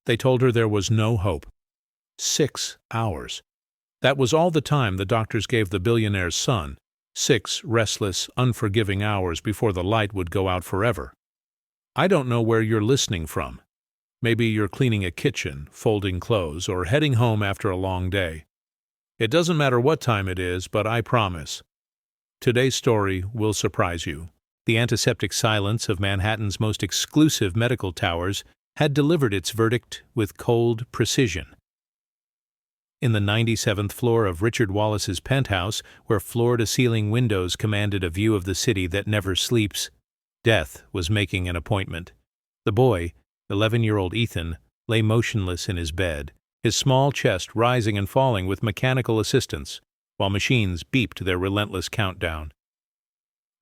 They told her there was no hope. 6 hours. That was all the time the doctors gave the billionaire's son. 6 restless, unforgiving hours before the light would go out forever. I don't know where you're listening from. Maybe you're cleaning a kitchen, folding clothes, or heading home after a long day. It doesn't matter what time it is, but I promise, today's story will surprise you. The antiseptic silence of Manhattan's most exclusive medical towers had delivered its verdict with cold precision. In the 97th floor of Richard Wallace's penthouse, where floor-to-ceiling windows commanded a view of the city that never sleeps, death was making an appointment. The boy, 11-year-old Ethan, lay motionless in his bed, his small chest rising and falling with mechanical assistance, while machines beeped their relentless countdown.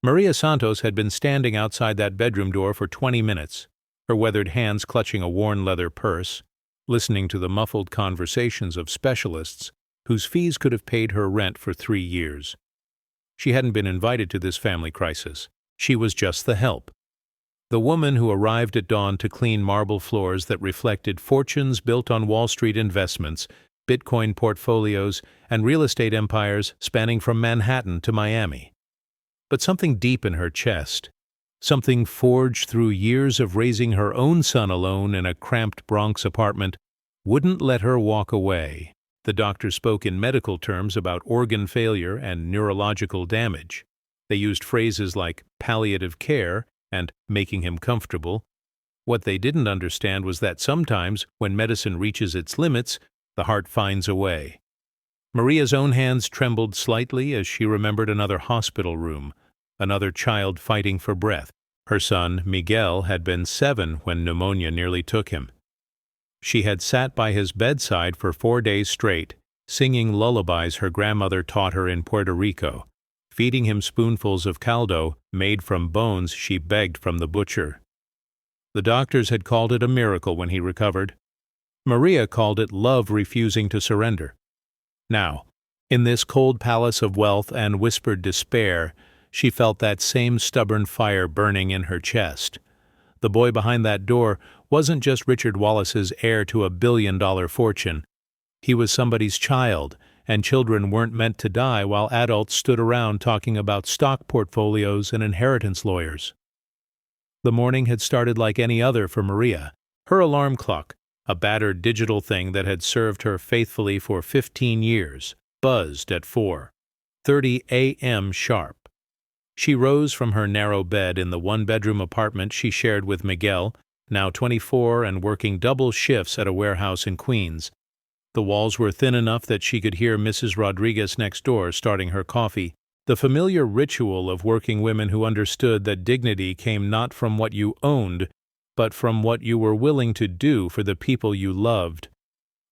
Maria Santos had been standing outside that bedroom door for 20 minutes, her weathered hands clutching a worn leather purse, listening to the muffled conversations of specialists whose fees could have paid her rent for 3 years. She hadn't been invited to this family crisis. She was just the help. The woman who arrived at dawn to clean marble floors that reflected fortunes built on Wall Street investments, Bitcoin portfolios, and real estate empires spanning from Manhattan to Miami. But something deep in her chest, something forged through years of raising her own son alone in a cramped Bronx apartment, wouldn't let her walk away. The doctor spoke in medical terms about organ failure and neurological damage. They used phrases like palliative care and making him comfortable. What they didn't understand was that sometimes, when medicine reaches its limits, the heart finds a way. Maria's own hands trembled slightly as she remembered another hospital room, another child fighting for breath. Her son, Miguel, had been 7 when pneumonia nearly took him. She had sat by his bedside for 4 days straight, singing lullabies her grandmother taught her in Puerto Rico, feeding him spoonfuls of caldo made from bones she begged from the butcher. The doctors had called it a miracle when he recovered. Maria called it love refusing to surrender. Now, in this cold palace of wealth and whispered despair, she felt that same stubborn fire burning in her chest. The boy behind that door wasn't just Richard Wallace's heir to a billion-dollar fortune. He was somebody's child, and children weren't meant to die while adults stood around talking about stock portfolios and inheritance lawyers. The morning had started like any other for Maria. Her alarm clock, a battered digital thing that had served her faithfully for 15 years, buzzed at 4:30 a.m. sharp. She rose from her narrow bed in the one-bedroom apartment she shared with Miguel, now 24 and working double shifts at a warehouse in Queens. The walls were thin enough that she could hear Mrs. Rodriguez next door starting her coffee, the familiar ritual of working women who understood that dignity came not from what you owned, but from what you were willing to do for the people you loved.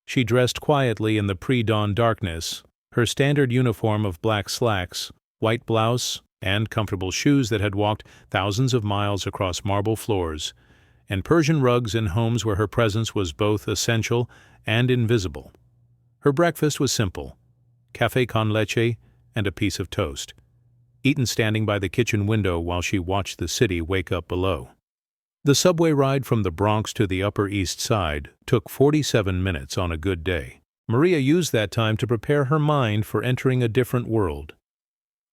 She dressed quietly in the pre-dawn darkness, her standard uniform of black slacks, white blouse, and comfortable shoes that had walked thousands of miles across marble floors, and Persian rugs in homes where her presence was both essential and invisible. Her breakfast was simple: café con leche and a piece of toast, eaten standing by the kitchen window while she watched the city wake up below. The subway ride from the Bronx to the Upper East Side took 47 minutes on a good day. Maria used that time to prepare her mind for entering a different world.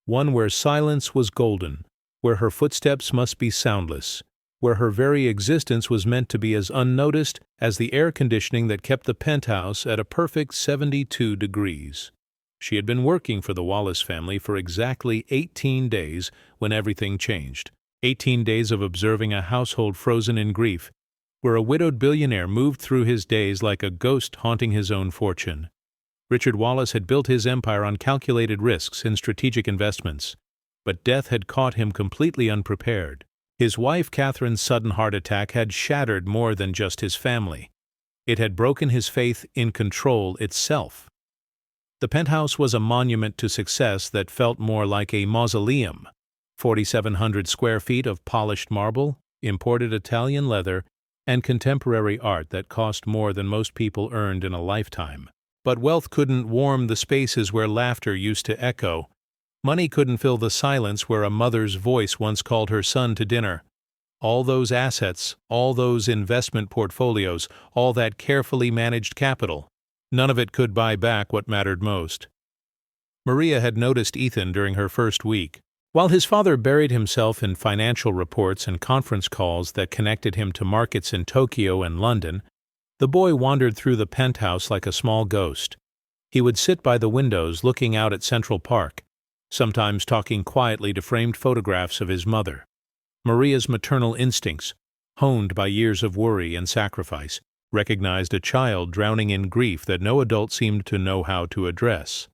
One where silence was golden, where her footsteps must be soundless, where her very existence was meant to be as unnoticed as the air conditioning that kept the penthouse at a perfect 72 degrees. She had been working for the Wallace family for exactly 18 days when everything changed. 18 days of observing a household frozen in grief, where a widowed billionaire moved through his days like a ghost haunting his own fortune. Richard Wallace had built his empire on calculated risks and strategic investments, but death had caught him completely unprepared. His wife Catherine's sudden heart attack had shattered more than just his family. It had broken his faith in control itself. The penthouse was a monument to success that felt more like a mausoleum. 4,700 square feet of polished marble, imported Italian leather, and contemporary art that cost more than most people earned in a lifetime. But wealth couldn't warm the spaces where laughter used to echo. Money couldn't fill the silence where a mother's voice once called her son to dinner. All those assets, all those investment portfolios, all that carefully managed capital, none of it could buy back what mattered most. Maria had noticed Ethan during her first week. While his father buried himself in financial reports and conference calls that connected him to markets in Tokyo and London, the boy wandered through the penthouse like a small ghost. He would sit by the windows looking out at Central Park, sometimes talking quietly to framed photographs of his mother. Maria's maternal instincts, honed by years of worry and sacrifice, recognized a child drowning in grief that no adult seemed to know how to address.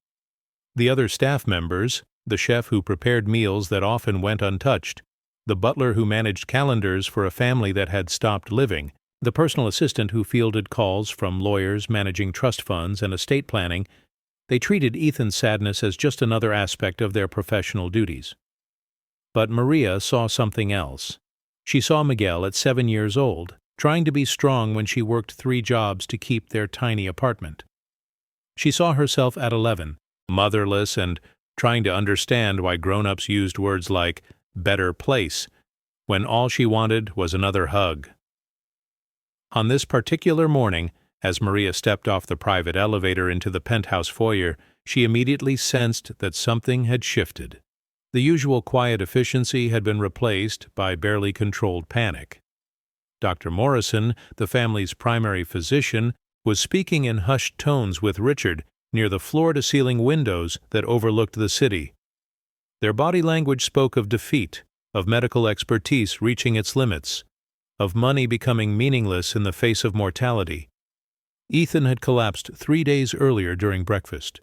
The other staff members, the chef who prepared meals that often went untouched, the butler who managed calendars for a family that had stopped living, the personal assistant who fielded calls from lawyers managing trust funds and estate planning, they treated Ethan's sadness as just another aspect of their professional duties. But Maria saw something else. She saw Miguel at 7 years old, trying to be strong when she worked 3 jobs to keep their tiny apartment. She saw herself at 11, motherless and trying to understand why grown-ups used words like better place, when all she wanted was another hug. On this particular morning, as Maria stepped off the private elevator into the penthouse foyer, she immediately sensed that something had shifted. The usual quiet efficiency had been replaced by barely controlled panic. Dr. Morrison, the family's primary physician, was speaking in hushed tones with Richard near the floor-to-ceiling windows that overlooked the city. Their body language spoke of defeat, of medical expertise reaching its limits, of money becoming meaningless in the face of mortality. Ethan had collapsed 3 days earlier during breakfast.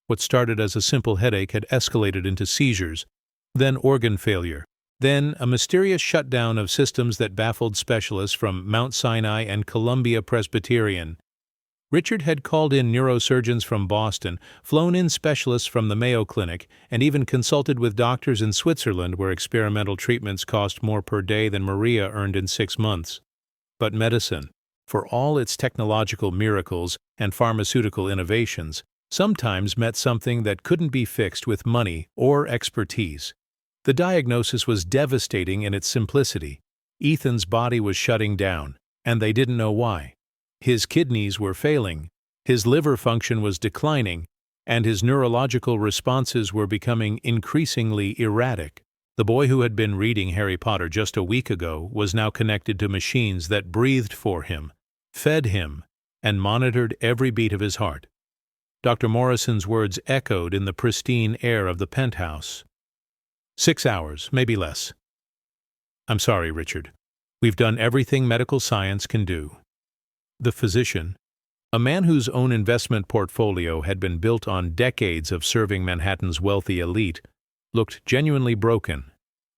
What started as a simple headache had escalated into seizures, then organ failure, then a mysterious shutdown of systems that baffled specialists from Mount Sinai and Columbia Presbyterian. Richard had called in neurosurgeons from Boston, flown in specialists from the Mayo Clinic, and even consulted with doctors in Switzerland where experimental treatments cost more per day than Maria earned in 6 months. But medicine, for all its technological miracles and pharmaceutical innovations, sometimes met something that couldn't be fixed with money or expertise. The diagnosis was devastating in its simplicity. Ethan's body was shutting down, and they didn't know why. His kidneys were failing, his liver function was declining, and his neurological responses were becoming increasingly erratic. The boy who had been reading Harry Potter just a week ago was now connected to machines that breathed for him, fed him, and monitored every beat of his heart. Dr. Morrison's words echoed in the pristine air of the penthouse. 6 hours, maybe less. I'm sorry, Richard. We've done everything medical science can do. The physician, a man whose own investment portfolio had been built on decades of serving Manhattan's wealthy elite, looked genuinely broken.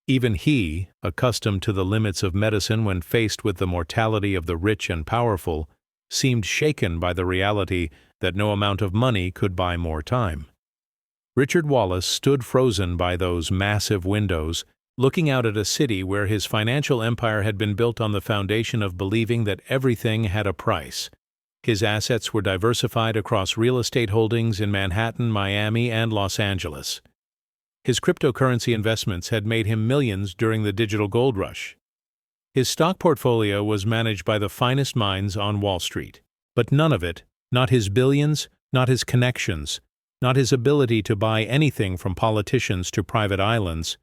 Even he, accustomed to the limits of medicine when faced with the mortality of the rich and powerful, seemed shaken by the reality that no amount of money could buy more time. Richard Wallace stood frozen by those massive windows, looking out at a city where his financial empire had been built on the foundation of believing that everything had a price. His assets were diversified across real estate holdings in Manhattan, Miami, and Los Angeles. His cryptocurrency investments had made him millions during the digital gold rush. His stock portfolio was managed by the finest minds on Wall Street. But none of it, not his billions, not his connections, not his ability to buy anything from politicians to private islands,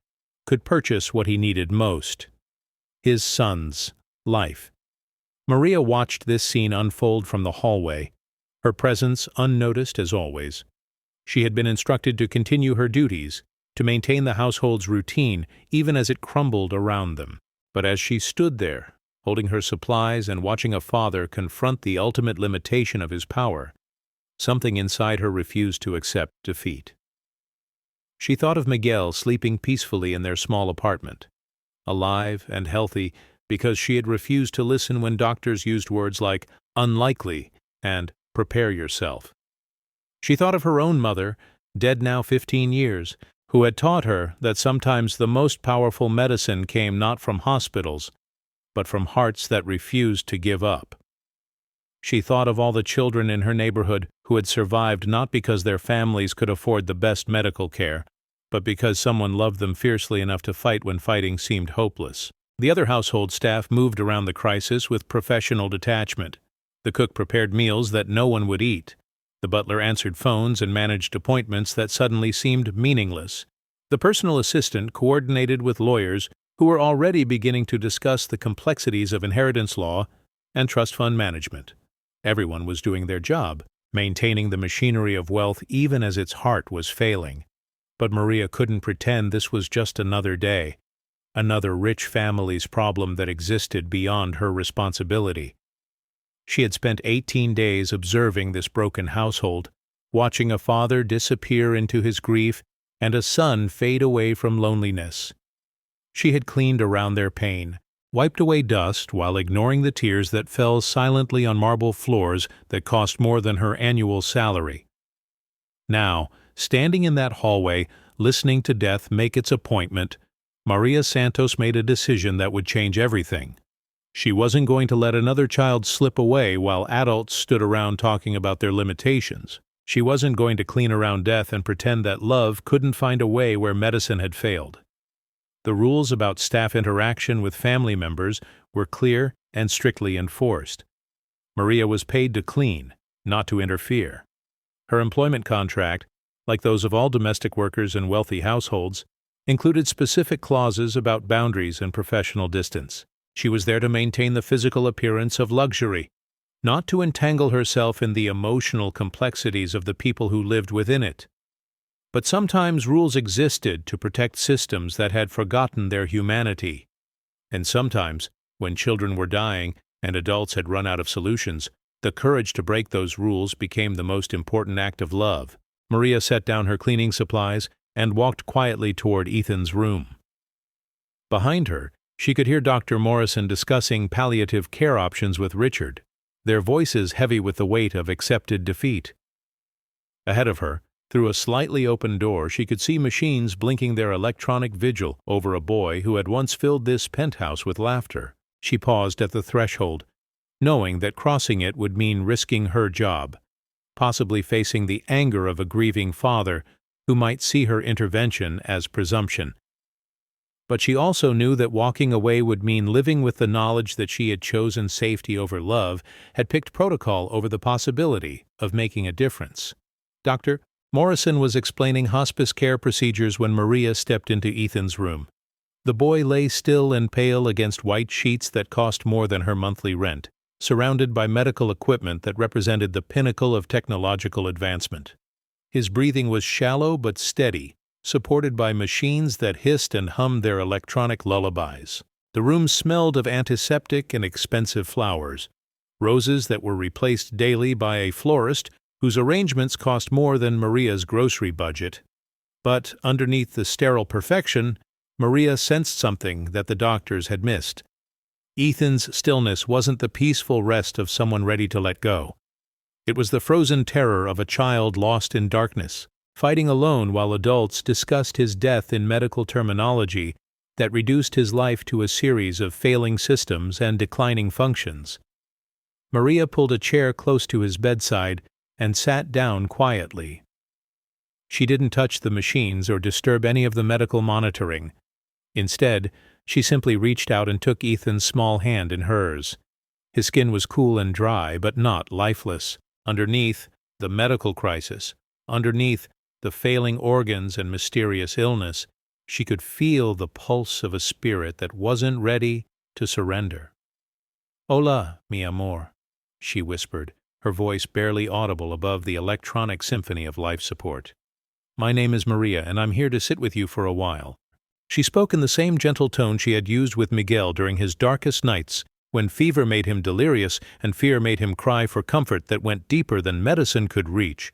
could purchase what he needed most: his son's life. Maria watched this scene unfold from the hallway, her presence unnoticed as always. She had been instructed to continue her duties, to maintain the household's routine even as it crumbled around them. But as she stood there, holding her supplies and watching a father confront the ultimate limitation of his power, something inside her refused to accept defeat. She thought of Miguel sleeping peacefully in their small apartment, alive and healthy because she had refused to listen when doctors used words like unlikely and prepare yourself. She thought of her own mother, dead now 15 years, who had taught her that sometimes the most powerful medicine came not from hospitals, but from hearts that refused to give up. She thought of all the children in her neighborhood who had survived not because their families could afford the best medical care, but because someone loved them fiercely enough to fight when fighting seemed hopeless. The other household staff moved around the crisis with professional detachment. The cook prepared meals that no one would eat. The butler answered phones and managed appointments that suddenly seemed meaningless. The personal assistant coordinated with lawyers who were already beginning to discuss the complexities of inheritance law and trust fund management. Everyone was doing their job, maintaining the machinery of wealth even as its heart was failing. But Maria couldn't pretend this was just another day, another rich family's problem that existed beyond her responsibility. She had spent 18 days observing this broken household, watching a father disappear into his grief and a son fade away from loneliness. She had cleaned around their pain, wiped away dust while ignoring the tears that fell silently on marble floors that cost more than her annual salary. Now, standing in that hallway, listening to death make its appointment, Maria Santos made a decision that would change everything. She wasn't going to let another child slip away while adults stood around talking about their limitations. She wasn't going to clean around death and pretend that love couldn't find a way where medicine had failed. The rules about staff interaction with family members were clear and strictly enforced. Maria was paid to clean, not to interfere. Her employment contract, like those of all domestic workers in wealthy households, included specific clauses about boundaries and professional distance. She was there to maintain the physical appearance of luxury, not to entangle herself in the emotional complexities of the people who lived within it. But sometimes rules existed to protect systems that had forgotten their humanity. And sometimes, when children were dying and adults had run out of solutions, the courage to break those rules became the most important act of love. Maria set down her cleaning supplies and walked quietly toward Ethan's room. Behind her, she could hear Dr. Morrison discussing palliative care options with Richard, their voices heavy with the weight of accepted defeat. Ahead of her, through a slightly open door, she could see machines blinking their electronic vigil over a boy who had once filled this penthouse with laughter. She paused at the threshold, knowing that crossing it would mean risking her job, possibly facing the anger of a grieving father who might see her intervention as presumption. But she also knew that walking away would mean living with the knowledge that she had chosen safety over love, had picked protocol over the possibility of making a difference. Dr. Morrison was explaining hospice care procedures when Maria stepped into Ethan's room. The boy lay still and pale against white sheets that cost more than her monthly rent, surrounded by medical equipment that represented the pinnacle of technological advancement. His breathing was shallow but steady, supported by machines that hissed and hummed their electronic lullabies. The room smelled of antiseptic and expensive flowers, roses that were replaced daily by a florist whose arrangements cost more than Maria's grocery budget. But underneath the sterile perfection, Maria sensed something that the doctors had missed. Ethan's stillness wasn't the peaceful rest of someone ready to let go. It was the frozen terror of a child lost in darkness, fighting alone while adults discussed his death in medical terminology that reduced his life to a series of failing systems and declining functions. Maria pulled a chair close to his bedside and sat down quietly. She didn't touch the machines or disturb any of the medical monitoring. Instead, she simply reached out and took Ethan's small hand in hers. His skin was cool and dry, but not lifeless. Underneath the medical crisis, underneath the failing organs and mysterious illness, she could feel the pulse of a spirit that wasn't ready to surrender. "Hola, mi amor," she whispered, her voice barely audible above the electronic symphony of life support. "My name is Maria, and I'm here to sit with you for a while." She spoke in the same gentle tone she had used with Miguel during his darkest nights, when fever made him delirious and fear made him cry for comfort that went deeper than medicine could reach.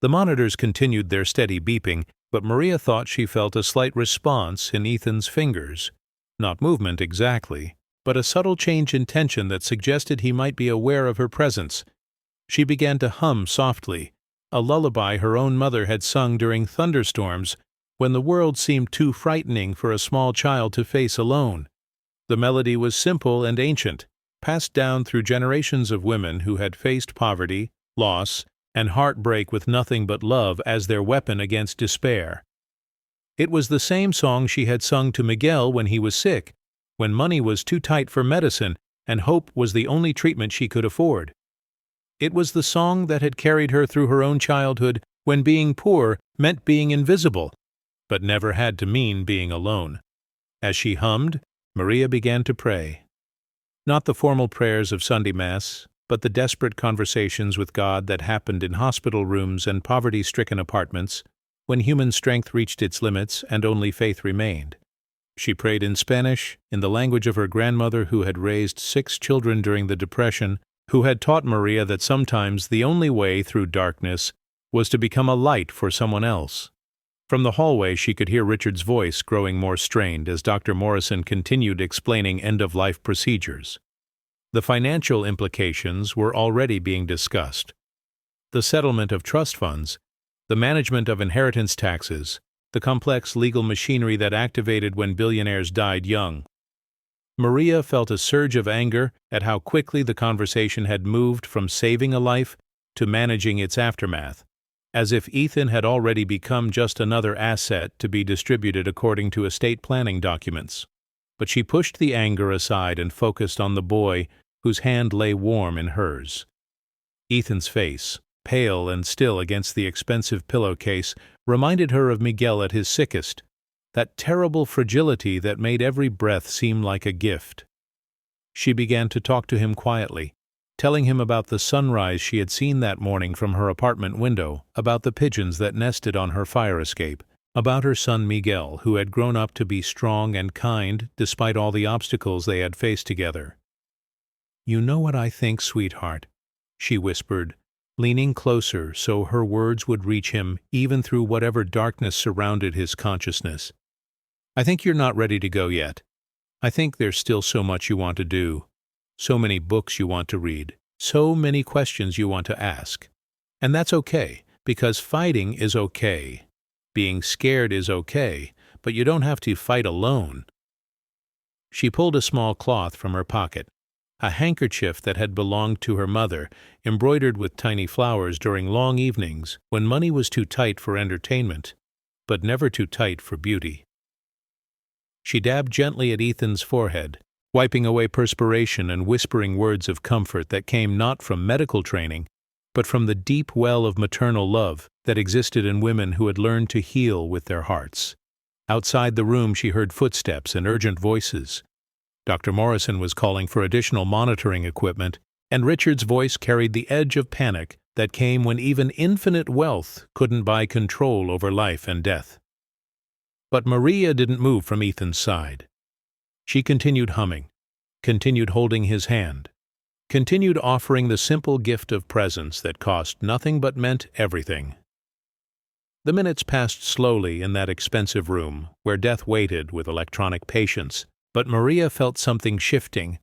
The monitors continued their steady beeping, but Maria thought she felt a slight response in Ethan's fingers. Not movement exactly, but a subtle change in tension that suggested he might be aware of her presence. She began to hum softly, a lullaby her own mother had sung during thunderstorms, when the world seemed too frightening for a small child to face alone. The melody was simple and ancient, passed down through generations of women who had faced poverty, loss, and heartbreak with nothing but love as their weapon against despair. It was the same song she had sung to Miguel when he was sick, when money was too tight for medicine and hope was the only treatment she could afford. It was the song that had carried her through her own childhood when being poor meant being invisible, but never had to mean being alone. As she hummed, Maria began to pray. Not the formal prayers of Sunday Mass, but the desperate conversations with God that happened in hospital rooms and poverty-stricken apartments, when human strength reached its limits and only faith remained. She prayed in Spanish, in the language of her grandmother who had raised 6 children during the Depression, who had taught Maria that sometimes the only way through darkness was to become a light for someone else. From the hallway she could hear Richard's voice growing more strained as Dr. Morrison continued explaining end-of-life procedures. The financial implications were already being discussed. The settlement of trust funds, the management of inheritance taxes, the complex legal machinery that activated when billionaires died young. Maria felt a surge of anger at how quickly the conversation had moved from saving a life to managing its aftermath, as if Ethan had already become just another asset to be distributed according to estate planning documents. But she pushed the anger aside and focused on the boy whose hand lay warm in hers. Ethan's face, pale and still against the expensive pillowcase, reminded her of Miguel at his sickest, that terrible fragility that made every breath seem like a gift. She began to talk to him quietly, telling him about the sunrise she had seen that morning from her apartment window, about the pigeons that nested on her fire escape, about her son Miguel, who had grown up to be strong and kind despite all the obstacles they had faced together. "You know what I think, sweetheart," she whispered, leaning closer so her words would reach him even through whatever darkness surrounded his consciousness. "I think you're not ready to go yet. I think there's still so much you want to do, so many books you want to read, so many questions you want to ask. And that's okay, because fighting is okay. Being scared is okay, but you don't have to fight alone." She pulled a small cloth from her pocket, a handkerchief that had belonged to her mother, embroidered with tiny flowers during long evenings when money was too tight for entertainment, but never too tight for beauty. She dabbed gently at Ethan's forehead, wiping away perspiration and whispering words of comfort that came not from medical training, but from the deep well of maternal love that existed in women who had learned to heal with their hearts. Outside the room she heard footsteps and urgent voices. Dr. Morrison was calling for additional monitoring equipment, and Richard's voice carried the edge of panic that came when even infinite wealth couldn't buy control over life and death. But Maria didn't move from Ethan's side. She continued humming, continued holding his hand, continued offering the simple gift of presence that cost nothing but meant everything. The minutes passed slowly in that expensive room where death waited with electronic patience, but Maria felt something shifting,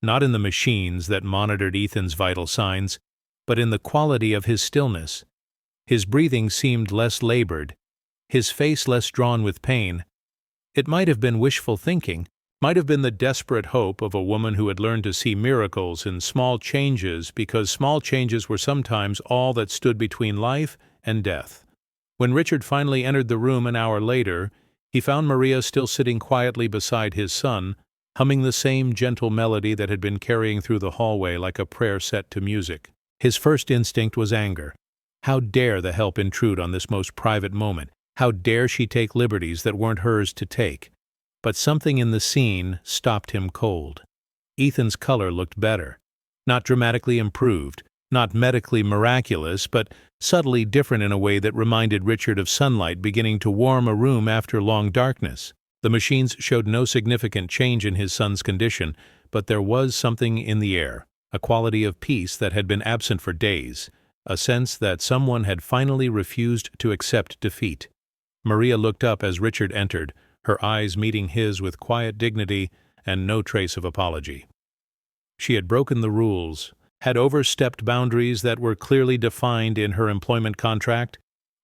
not in the machines that monitored Ethan's vital signs, but in the quality of his stillness. His breathing seemed less labored, his face less drawn with pain. It might have been wishful thinking, might have been the desperate hope of a woman who had learned to see miracles in small changes because small changes were sometimes all that stood between life and death. When Richard finally entered the room an hour later, he found Maria still sitting quietly beside his son, humming the same gentle melody that had been carrying through the hallway like a prayer set to music. His first instinct was anger. How dare the help intrude on this most private moment? How dare she take liberties that weren't hers to take? But something in the scene stopped him cold. Ethan's color looked better. Not dramatically improved, not medically miraculous, but subtly different in a way that reminded Richard of sunlight beginning to warm a room after long darkness. The machines showed no significant change in his son's condition, but there was something in the air, a quality of peace that had been absent for days, a sense that someone had finally refused to accept defeat. Maria looked up as Richard entered, her eyes meeting his with quiet dignity and no trace of apology. She had broken the rules, had overstepped boundaries that were clearly defined in her employment contract,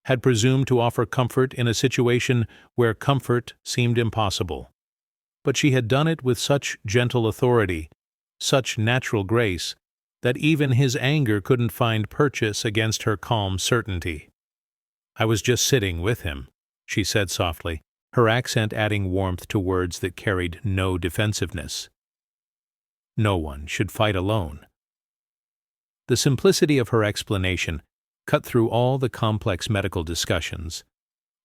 had presumed to offer comfort in a situation where comfort seemed impossible. But she had done it with such gentle authority, such natural grace, that even his anger couldn't find purchase against her calm certainty. "I was just sitting with him," she said softly, her accent adding warmth to words that carried no defensiveness. No one should fight alone. The simplicity of her explanation cut through all the complex medical discussions,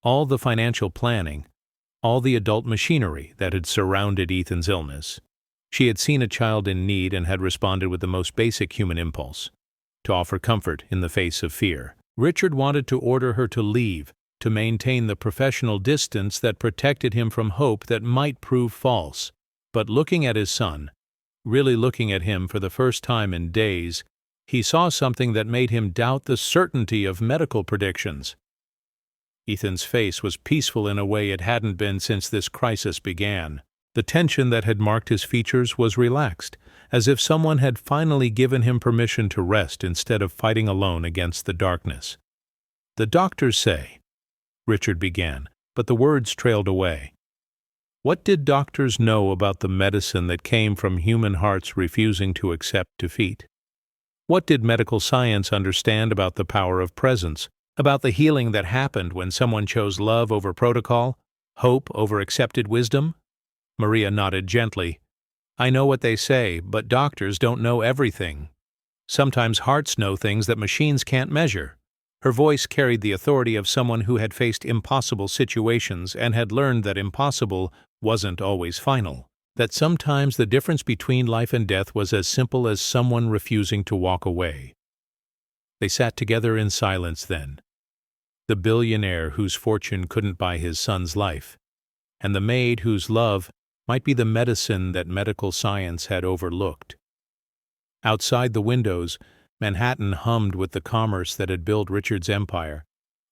all the financial planning, all the adult machinery that had surrounded Ethan's illness. She had seen a child in need and had responded with the most basic human impulse, to offer comfort in the face of fear. Richard wanted to order her to leave, to maintain the professional distance that protected him from hope that might prove false. But looking at his son, really looking at him for the first time in days, he saw something that made him doubt the certainty of medical predictions. Ethan's face was peaceful in a way it hadn't been since this crisis began. The tension that had marked his features was relaxed, as if someone had finally given him permission to rest instead of fighting alone against the darkness. "The doctors say," Richard began, but the words trailed away. What did doctors know about the medicine that came from human hearts refusing to accept defeat? What did medical science understand about the power of presence, about the healing that happened when someone chose love over protocol, hope over accepted wisdom? Maria nodded gently. "I know what they say, but doctors don't know everything. Sometimes hearts know things that machines can't measure." Her voice carried the authority of someone who had faced impossible situations and had learned that impossible wasn't always final, that sometimes the difference between life and death was as simple as someone refusing to walk away. They sat together in silence then. The billionaire whose fortune couldn't buy his son's life, and the maid whose love might be the medicine that medical science had overlooked. Outside the windows, Manhattan hummed with the commerce that had built Richard's empire.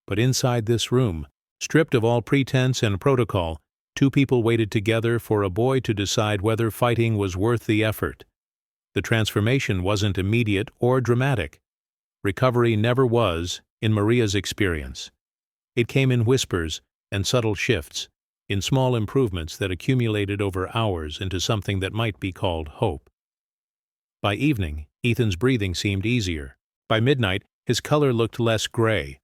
But inside this room, stripped of all pretense and protocol, two people waited together for a boy to decide whether fighting was worth the effort. The transformation wasn't immediate or dramatic. Recovery never was, in Maria's experience. It came in whispers and subtle shifts, in small improvements that accumulated over hours into something that might be called hope. By evening, Ethan's breathing seemed easier. By midnight, his color looked less gray.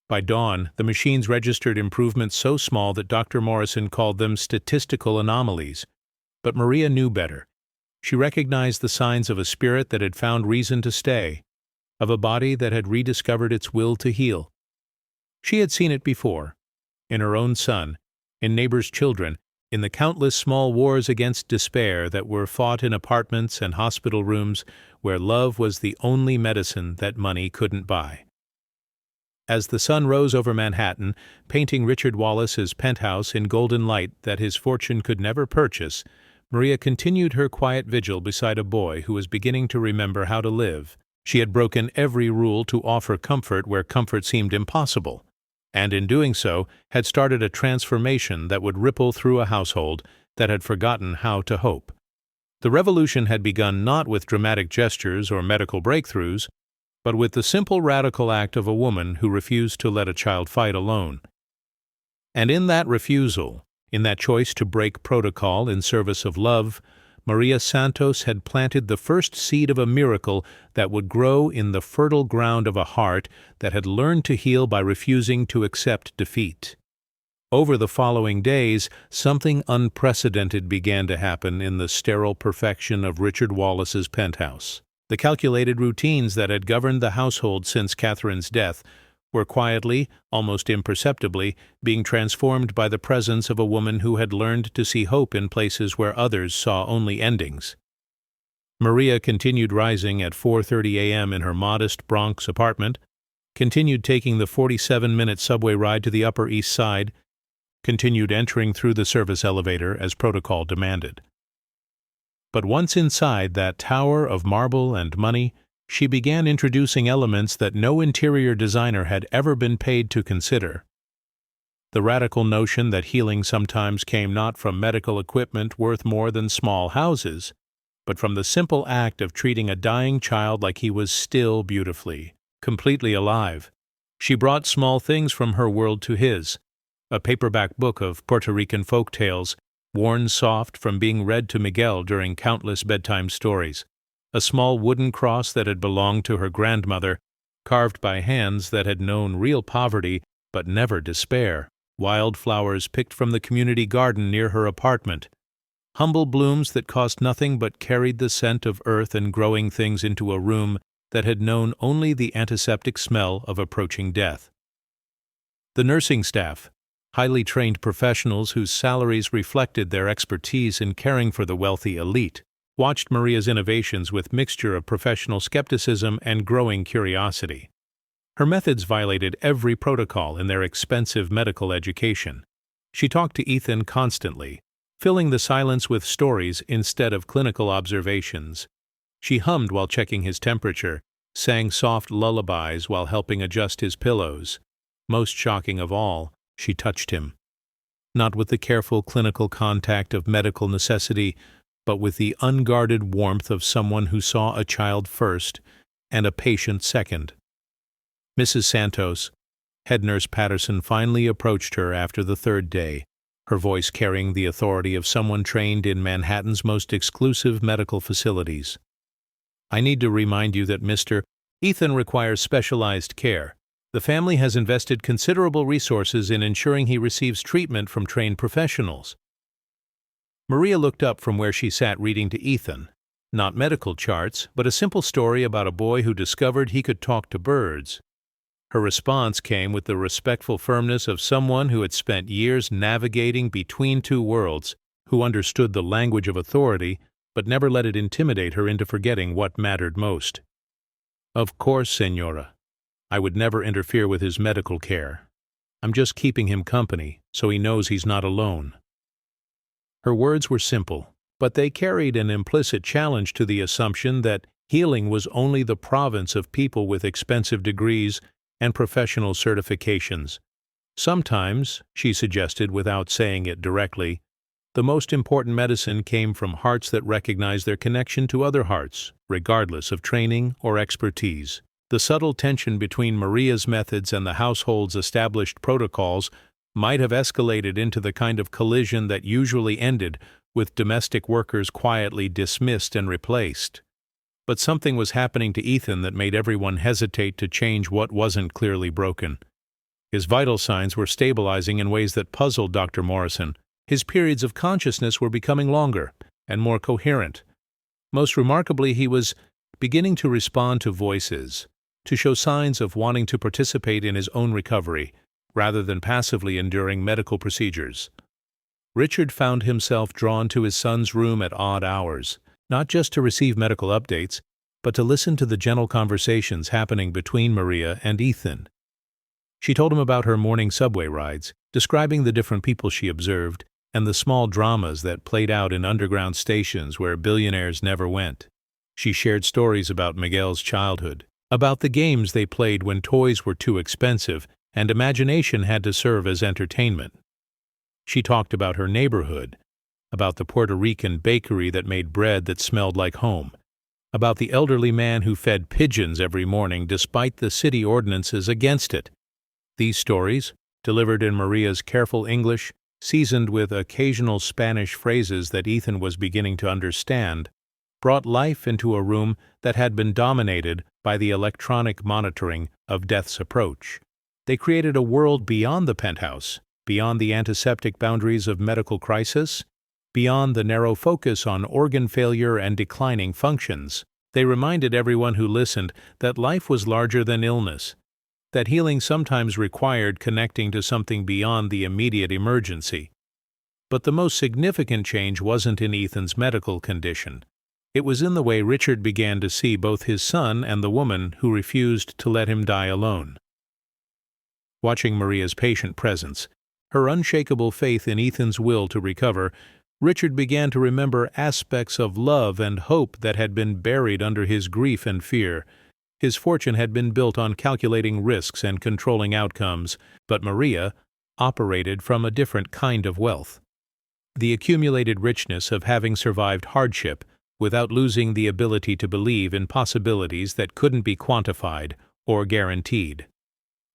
By dawn, the machines registered improvements so small that Dr. Morrison called them statistical anomalies. But Maria knew better. She recognized the signs of a spirit that had found reason to stay, of a body that had rediscovered its will to heal. She had seen it before, in her own son, in neighbors' children, in the countless small wars against despair that were fought in apartments and hospital rooms where love was the only medicine that money couldn't buy. As the sun rose over Manhattan, painting Richard Wallace's penthouse in golden light that his fortune could never purchase, Maria continued her quiet vigil beside a boy who was beginning to remember how to live. She had broken every rule to offer comfort where comfort seemed impossible, and in doing so had started a transformation that would ripple through a household that had forgotten how to hope. The revolution had begun not with dramatic gestures or medical breakthroughs, but with the simple radical act of a woman who refused to let a child fight alone. And in that refusal, in that choice to break protocol in service of love, Maria Santos had planted the first seed of a miracle that would grow in the fertile ground of a heart that had learned to heal by refusing to accept defeat. Over the following days, something unprecedented began to happen in the sterile perfection of Richard Wallace's penthouse. The calculated routines that had governed the household since Catherine's death were quietly, almost imperceptibly, being transformed by the presence of a woman who had learned to see hope in places where others saw only endings. Maria continued rising at 4:30 a.m. in her modest Bronx apartment, continued taking the 47-minute subway ride to the Upper East Side, continued entering through the service elevator as protocol demanded. But once inside that tower of marble and money, she began introducing elements that no interior designer had ever been paid to consider. The radical notion that healing sometimes came not from medical equipment worth more than small houses, but from the simple act of treating a dying child like he was still beautifully, completely alive. She brought small things from her world to his, a paperback book of Puerto Rican folk tales, worn soft from being read to Miguel during countless bedtime stories, a small wooden cross that had belonged to her grandmother, carved by hands that had known real poverty but never despair. wildflowers picked from the community garden near her apartment, humble blooms that cost nothing but carried the scent of earth and growing things into a room that had known only the antiseptic smell of approaching death. The nursing staff, highly trained professionals whose salaries reflected their expertise in caring for the wealthy elite, watched Maria's innovations with mixture of professional skepticism and growing curiosity. Her methods violated every protocol in their expensive medical education. She talked to Ethan constantly, filling the silence with stories instead of clinical observations. She hummed while checking his temperature, sang soft lullabies while helping adjust his pillows. Most shocking of all, she touched him. Not with the careful clinical contact of medical necessity, but with the unguarded warmth of someone who saw a child first and a patient second. Mrs. Santos, head nurse Patterson, finally approached her after the third day, her voice carrying the authority of someone trained in Manhattan's most exclusive medical facilities. "I need to remind you that Mr. Ethan requires specialized care. The family has invested considerable resources in ensuring he receives treatment from trained professionals." Maria looked up from where she sat reading to Ethan, not medical charts, but a simple story about a boy who discovered he could talk to birds. Her response came with the respectful firmness of someone who had spent years navigating between two worlds, who understood the language of authority, but never let it intimidate her into forgetting what mattered most. "Of course, Senora. I would never interfere with his medical care. I'm just keeping him company, so he knows he's not alone." Her words were simple, but they carried an implicit challenge to the assumption that healing was only the province of people with expensive degrees and professional certifications. Sometimes, she suggested without saying it directly, the most important medicine came from hearts that recognized their connection to other hearts, regardless of training or expertise. The subtle tension between Maria's methods and the household's established protocols might have escalated into the kind of collision that usually ended with domestic workers quietly dismissed and replaced. But something was happening to Ethan that made everyone hesitate to change what wasn't clearly broken. His vital signs were stabilizing in ways that puzzled Dr. Morrison. His periods of consciousness were becoming longer and more coherent. Most remarkably, he was beginning to respond to voices, to show signs of wanting to participate in his own recovery, rather than passively enduring medical procedures. Richard found himself drawn to his son's room at odd hours, not just to receive medical updates, but to listen to the gentle conversations happening between Maria and Ethan. She told him about her morning subway rides, describing the different people she observed and the small dramas that played out in underground stations where billionaires never went. She shared stories about Miguel's childhood, about the games they played when toys were too expensive and imagination had to serve as entertainment. She talked about her neighborhood, about the Puerto Rican bakery that made bread that smelled like home, about the elderly man who fed pigeons every morning despite the city ordinances against it. These stories, delivered in Maria's careful English, seasoned with occasional Spanish phrases that Ethan was beginning to understand, brought life into a room that had been dominated by the electronic monitoring of death's approach. They created a world beyond the penthouse, beyond the antiseptic boundaries of medical crisis, beyond the narrow focus on organ failure and declining functions. They reminded everyone who listened that life was larger than illness, that healing sometimes required connecting to something beyond the immediate emergency. But the most significant change wasn't in Ethan's medical condition. It was in the way Richard began to see both his son and the woman who refused to let him die alone. Watching Maria's patient presence, her unshakable faith in Ethan's will to recover, Richard began to remember aspects of love and hope that had been buried under his grief and fear. His fortune had been built on calculating risks and controlling outcomes, but Maria operated from a different kind of wealth. The accumulated richness of having survived hardship without losing the ability to believe in possibilities that couldn't be quantified or guaranteed.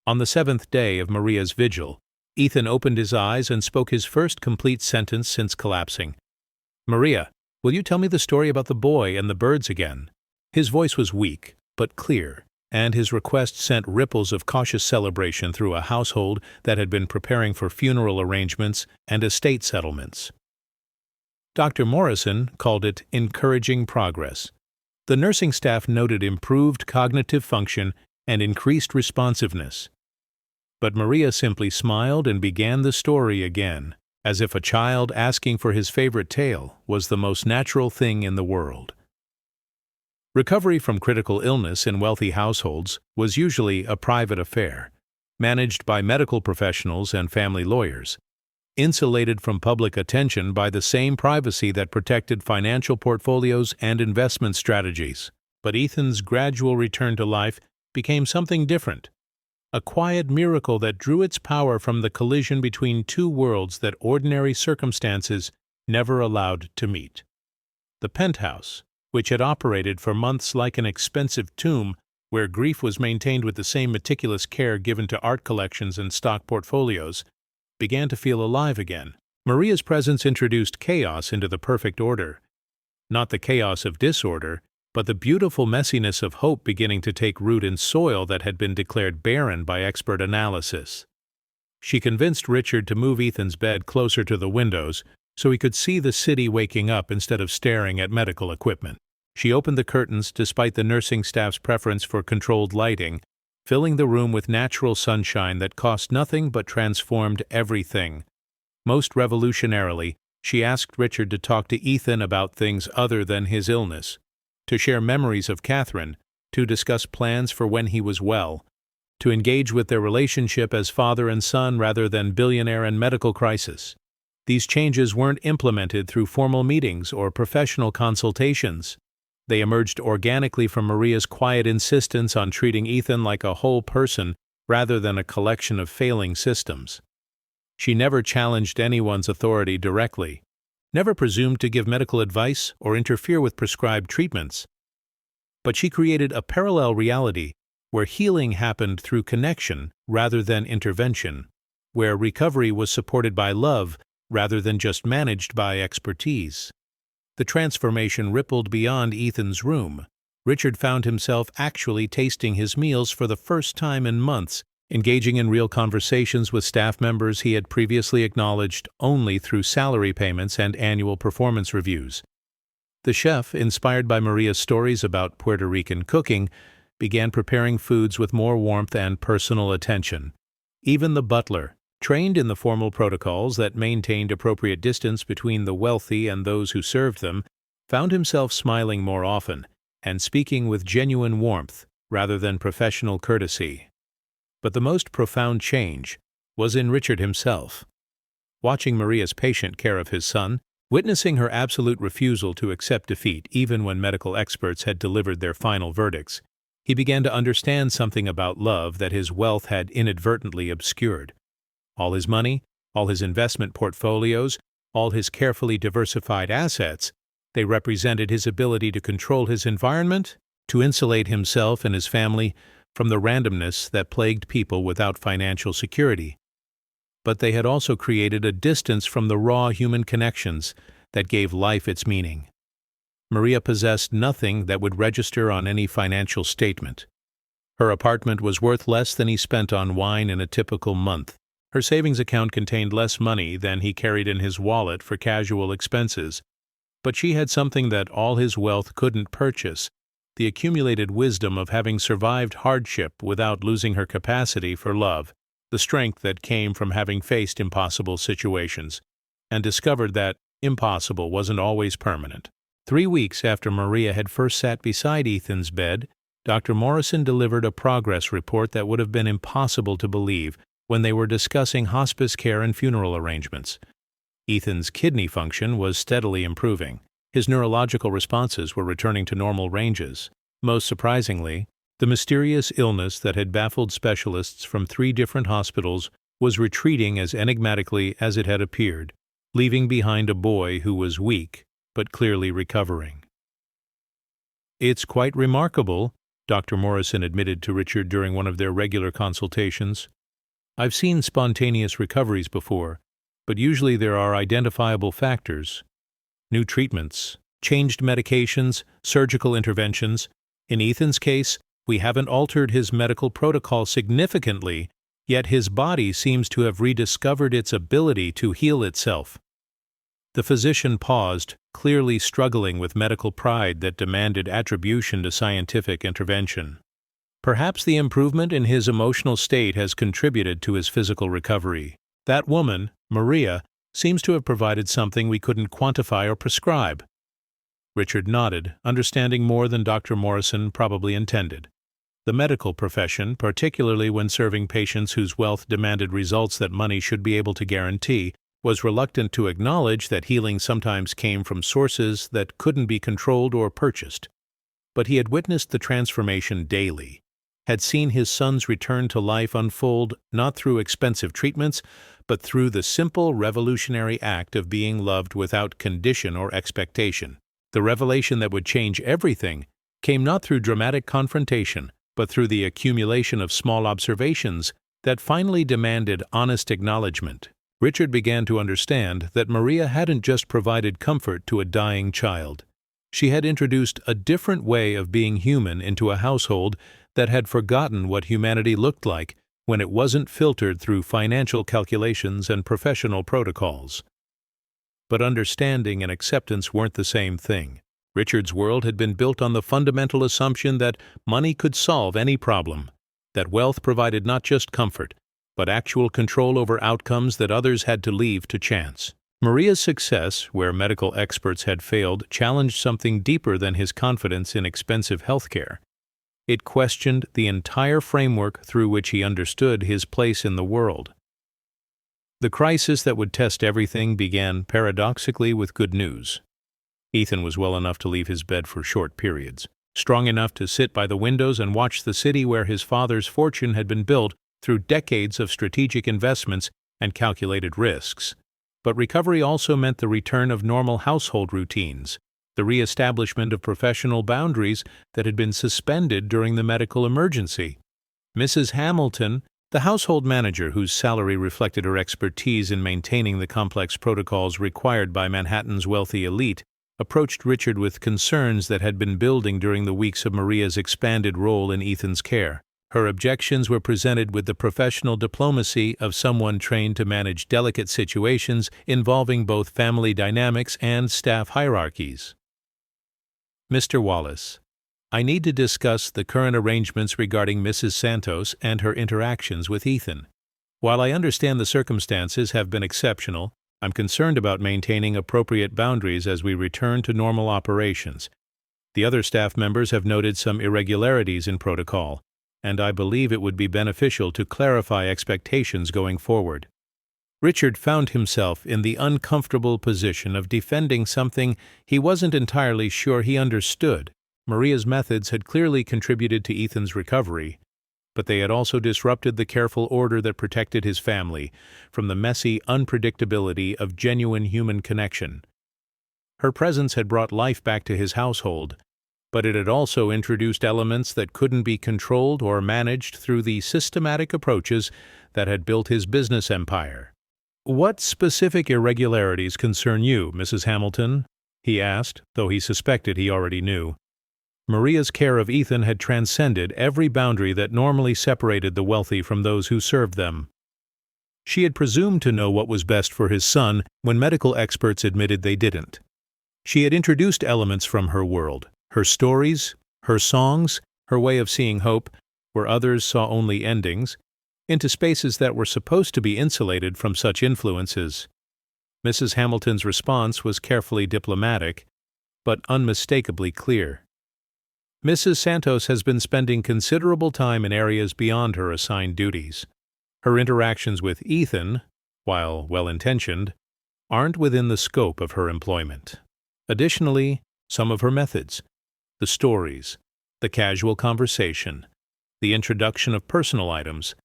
On the seventh day of Maria's vigil, Ethan opened his eyes and spoke his first complete sentence since collapsing. "Maria, will you tell me the story about the boy and the birds again?" His voice was weak, but clear, and his request sent ripples of cautious celebration through a household that had been preparing for funeral arrangements and estate settlements. Dr. Morrison called it encouraging progress. The nursing staff noted improved cognitive function and increased responsiveness. But Maria simply smiled and began the story again, as if a child asking for his favorite tale was the most natural thing in the world. Recovery from critical illness in wealthy households was usually a private affair, managed by medical professionals and family lawyers, insulated from public attention by the same privacy that protected financial portfolios and investment strategies. But Ethan's gradual return to life became something different, a quiet miracle that drew its power from the collision between two worlds that ordinary circumstances never allowed to meet. The penthouse, which had operated for months like an expensive tomb where grief was maintained with the same meticulous care given to art collections and stock portfolios, began to feel alive again. Maria's presence introduced chaos into the perfect order. Not the chaos of disorder, but the beautiful messiness of hope beginning to take root in soil that had been declared barren by expert analysis. She convinced Richard to move Ethan's bed closer to the windows so he could see the city waking up instead of staring at medical equipment. She opened the curtains despite the nursing staff's preference for controlled lighting, filling the room with natural sunshine that cost nothing but transformed everything. Most revolutionarily, she asked Richard to talk to Ethan about things other than his illness, to share memories of Catherine, to discuss plans for when he was well, to engage with their relationship as father and son rather than billionaire and medical crisis. These changes weren't implemented through formal meetings or professional consultations. They emerged organically from Maria's quiet insistence on treating Ethan like a whole person rather than a collection of failing systems. She never challenged anyone's authority directly, never presumed to give medical advice or interfere with prescribed treatments. But she created a parallel reality where healing happened through connection rather than intervention, where recovery was supported by love rather than just managed by expertise. The transformation rippled beyond Ethan's room. Richard found himself actually tasting his meals for the first time in months, engaging in real conversations with staff members he had previously acknowledged only through salary payments and annual performance reviews. The chef, inspired by Maria's stories about Puerto Rican cooking, began preparing foods with more warmth and personal attention. Even the butler, trained in the formal protocols that maintained appropriate distance between the wealthy and those who served them, found himself smiling more often and speaking with genuine warmth rather than professional courtesy. But the most profound change was in Richard himself. Watching Maria's patient care of his son, witnessing her absolute refusal to accept defeat even when medical experts had delivered their final verdicts, he began to understand something about love that his wealth had inadvertently obscured. All his money, all his investment portfolios, all his carefully diversified assets, they represented his ability to control his environment, to insulate himself and his family from the randomness that plagued people without financial security. But they had also created a distance from the raw human connections that gave life its meaning. Maria possessed nothing that would register on any financial statement. Her apartment was worth less than he spent on wine in a typical month. Her savings account contained less money than he carried in his wallet for casual expenses, but she had something that all his wealth couldn't purchase, the accumulated wisdom of having survived hardship without losing her capacity for love, the strength that came from having faced impossible situations, and discovered that impossible wasn't always permanent. 3 weeks after Maria had first sat beside Ethan's bed, Dr. Morrison delivered a progress report that would have been impossible to believe when they were discussing hospice care and funeral arrangements. Ethan's kidney function was steadily improving. His neurological responses were returning to normal ranges. Most surprisingly, the mysterious illness that had baffled specialists from 3 different hospitals was retreating as enigmatically as it had appeared, leaving behind a boy who was weak but clearly recovering. "It's quite remarkable," Dr. Morrison admitted to Richard during one of their regular consultations. "I've seen spontaneous recoveries before, but usually there are identifiable factors. New treatments, changed medications, surgical interventions. In Ethan's case, We haven't altered his medical protocol significantly, yet his body seems to have rediscovered its ability to heal itself." The physician paused, clearly struggling with medical pride that demanded attribution to scientific intervention. "Perhaps the improvement in his emotional state has contributed to his physical recovery. That woman, Maria, seems to have provided something we couldn't quantify or prescribe." Richard nodded, understanding more than Dr. Morrison probably intended. The medical profession, particularly when serving patients whose wealth demanded results that money should be able to guarantee, was reluctant to acknowledge that healing sometimes came from sources that couldn't be controlled or purchased. But he had witnessed the transformation daily, had seen his son's return to life unfold not through expensive treatments, but through the simple revolutionary act of being loved without condition or expectation. The revelation that would change everything came not through dramatic confrontation, but through the accumulation of small observations that finally demanded honest acknowledgement. Richard began to understand that Maria hadn't just provided comfort to a dying child. She had introduced a different way of being human into a household that had forgotten what humanity looked like when it wasn't filtered through financial calculations and professional protocols. But understanding and acceptance weren't the same thing. Richard's world had been built on the fundamental assumption that money could solve any problem, that wealth provided not just comfort, but actual control over outcomes that others had to leave to chance. Maria's success, where medical experts had failed, challenged something deeper than his confidence in expensive health care. It questioned the entire framework through which he understood his place in the world. The crisis that would test everything began paradoxically with good news. Ethan was well enough to leave his bed for short periods, strong enough to sit by the windows and watch the city where his father's fortune had been built through decades of strategic investments and calculated risks. But recovery also meant the return of normal household routines, the re-establishment of professional boundaries that had been suspended during the medical emergency. Mrs. Hamilton, the household manager whose salary reflected her expertise in maintaining the complex protocols required by Manhattan's wealthy elite, approached Richard with concerns that had been building during the weeks of Maria's expanded role in Ethan's care. Her objections were presented with the professional diplomacy of someone trained to manage delicate situations involving both family dynamics and staff hierarchies. "Mr. Wallace, I need to discuss the current arrangements regarding Mrs. Santos and her interactions with Ethan. While I understand the circumstances have been exceptional, I'm concerned about maintaining appropriate boundaries as we return to normal operations. The other staff members have noted some irregularities in protocol, and I believe it would be beneficial to clarify expectations going forward." Richard found himself in the uncomfortable position of defending something he wasn't entirely sure he understood. Maria's methods had clearly contributed to Ethan's recovery, but they had also disrupted the careful order that protected his family from the messy unpredictability of genuine human connection. Her presence had brought life back to his household, but it had also introduced elements that couldn't be controlled or managed through the systematic approaches that had built his business empire. "What specific irregularities concern you, Mrs. Hamilton?" he asked, though he suspected he already knew. Maria's care of Ethan had transcended every boundary that normally separated the wealthy from those who served them. She had presumed to know what was best for his son when medical experts admitted they didn't. She had introduced elements from her world, her stories, her songs, her way of seeing hope, where others saw only endings, into spaces that were supposed to be insulated from such influences. Mrs. Hamilton's response was carefully diplomatic, but unmistakably clear. "Mrs. Santos has been spending considerable time in areas beyond her assigned duties. Her interactions with Ethan, while well-intentioned, aren't within the scope of her employment. Additionally, some of her methods, the stories, the casual conversation, the introduction of personal items,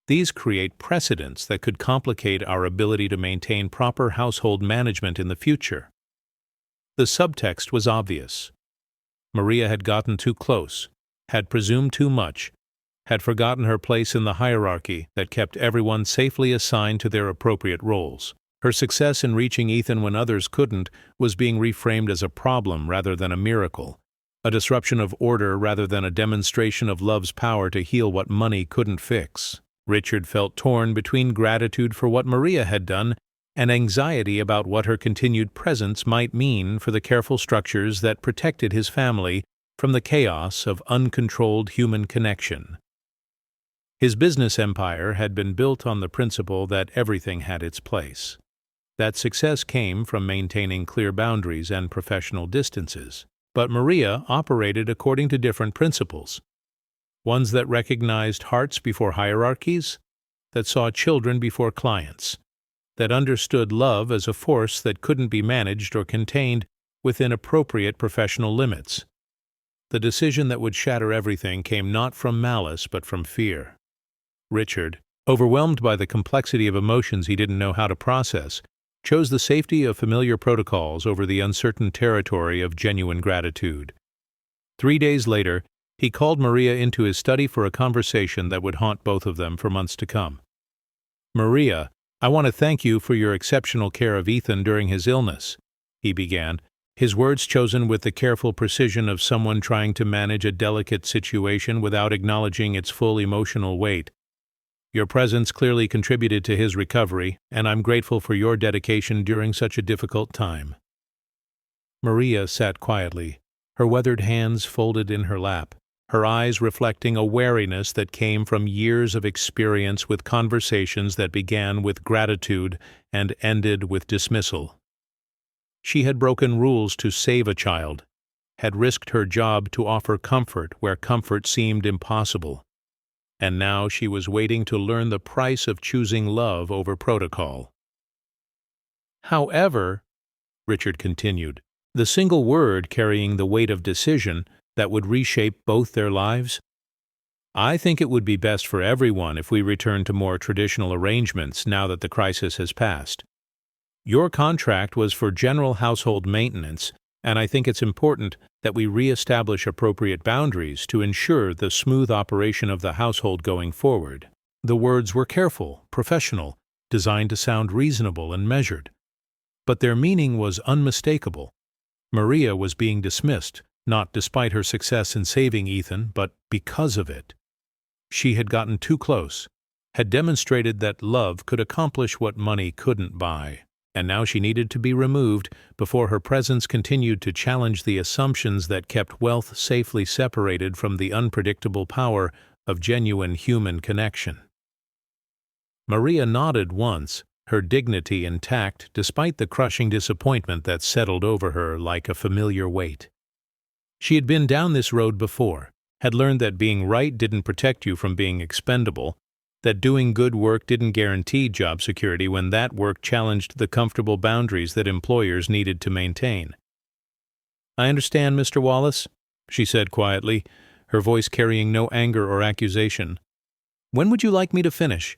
these create precedents that could complicate our ability to maintain proper household management in the future." The subtext was obvious. Maria had gotten too close, had presumed too much, had forgotten her place in the hierarchy that kept everyone safely assigned to their appropriate roles. Her success in reaching Ethan when others couldn't was being reframed as a problem rather than a miracle, a disruption of order rather than a demonstration of love's power to heal what money couldn't fix. Richard felt torn between gratitude for what Maria had done and anxiety about what her continued presence might mean for the careful structures that protected his family from the chaos of uncontrolled human connection. His business empire had been built on the principle that everything had its place. That success came from maintaining clear boundaries and professional distances. But Maria operated according to different principles. Ones that recognized hearts before hierarchies, that saw children before clients, that understood love as a force that couldn't be managed or contained within appropriate professional limits. The decision that would shatter everything came not from malice but from fear. Richard, overwhelmed by the complexity of emotions he didn't know how to process, chose the safety of familiar protocols over the uncertain territory of genuine gratitude. 3 days later, he called Maria into his study for a conversation that would haunt both of them for months to come. "Maria, I want to thank you for your exceptional care of Ethan during his illness," he began, his words chosen with the careful precision of someone trying to manage a delicate situation without acknowledging its full emotional weight. "Your presence clearly contributed to his recovery, and I'm grateful for your dedication during such a difficult time." Maria sat quietly, her weathered hands folded in her lap, her eyes reflecting a wariness that came from years of experience with conversations that began with gratitude and ended with dismissal. She had broken rules to save a child, had risked her job to offer comfort where comfort seemed impossible, and now she was waiting to learn the price of choosing love over protocol. "However," Richard continued, the single word carrying the weight of decision that would reshape both their lives, "I think it would be best for everyone if we return to more traditional arrangements now that the crisis has passed. Your contract was for general household maintenance, and I think it's important that we re-establish appropriate boundaries to ensure the smooth operation of the household going forward." The words were careful, professional, designed to sound reasonable and measured. But their meaning was unmistakable. Maria was being dismissed, not despite her success in saving Ethan, but because of it. She had gotten too close, had demonstrated that love could accomplish what money couldn't buy, and now she needed to be removed before her presence continued to challenge the assumptions that kept wealth safely separated from the unpredictable power of genuine human connection. Maria nodded once, her dignity intact despite the crushing disappointment that settled over her like a familiar weight. She had been down this road before, had learned that being right didn't protect you from being expendable, that doing good work didn't guarantee job security when that work challenged the comfortable boundaries that employers needed to maintain. "I understand, Mr. Wallace," she said quietly, her voice carrying no anger or accusation. "When would you like me to finish?"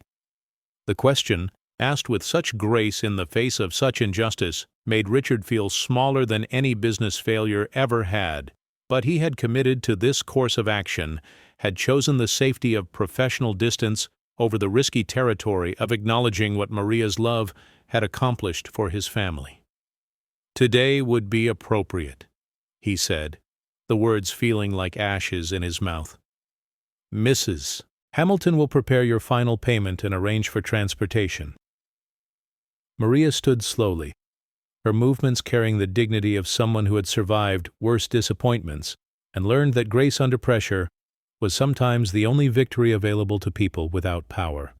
The question, asked with such grace in the face of such injustice, made Richard feel smaller than any business failure ever had. But he had committed to this course of action, had chosen the safety of professional distance over the risky territory of acknowledging what Maria's love had accomplished for his family. "Today would be appropriate," he said, the words feeling like ashes in his mouth. "Mrs. Hamilton will prepare your final payment and arrange for transportation." Maria stood slowly, her movements carrying the dignity of someone who had survived worse disappointments and learned that grace under pressure was sometimes the only victory available to people without power.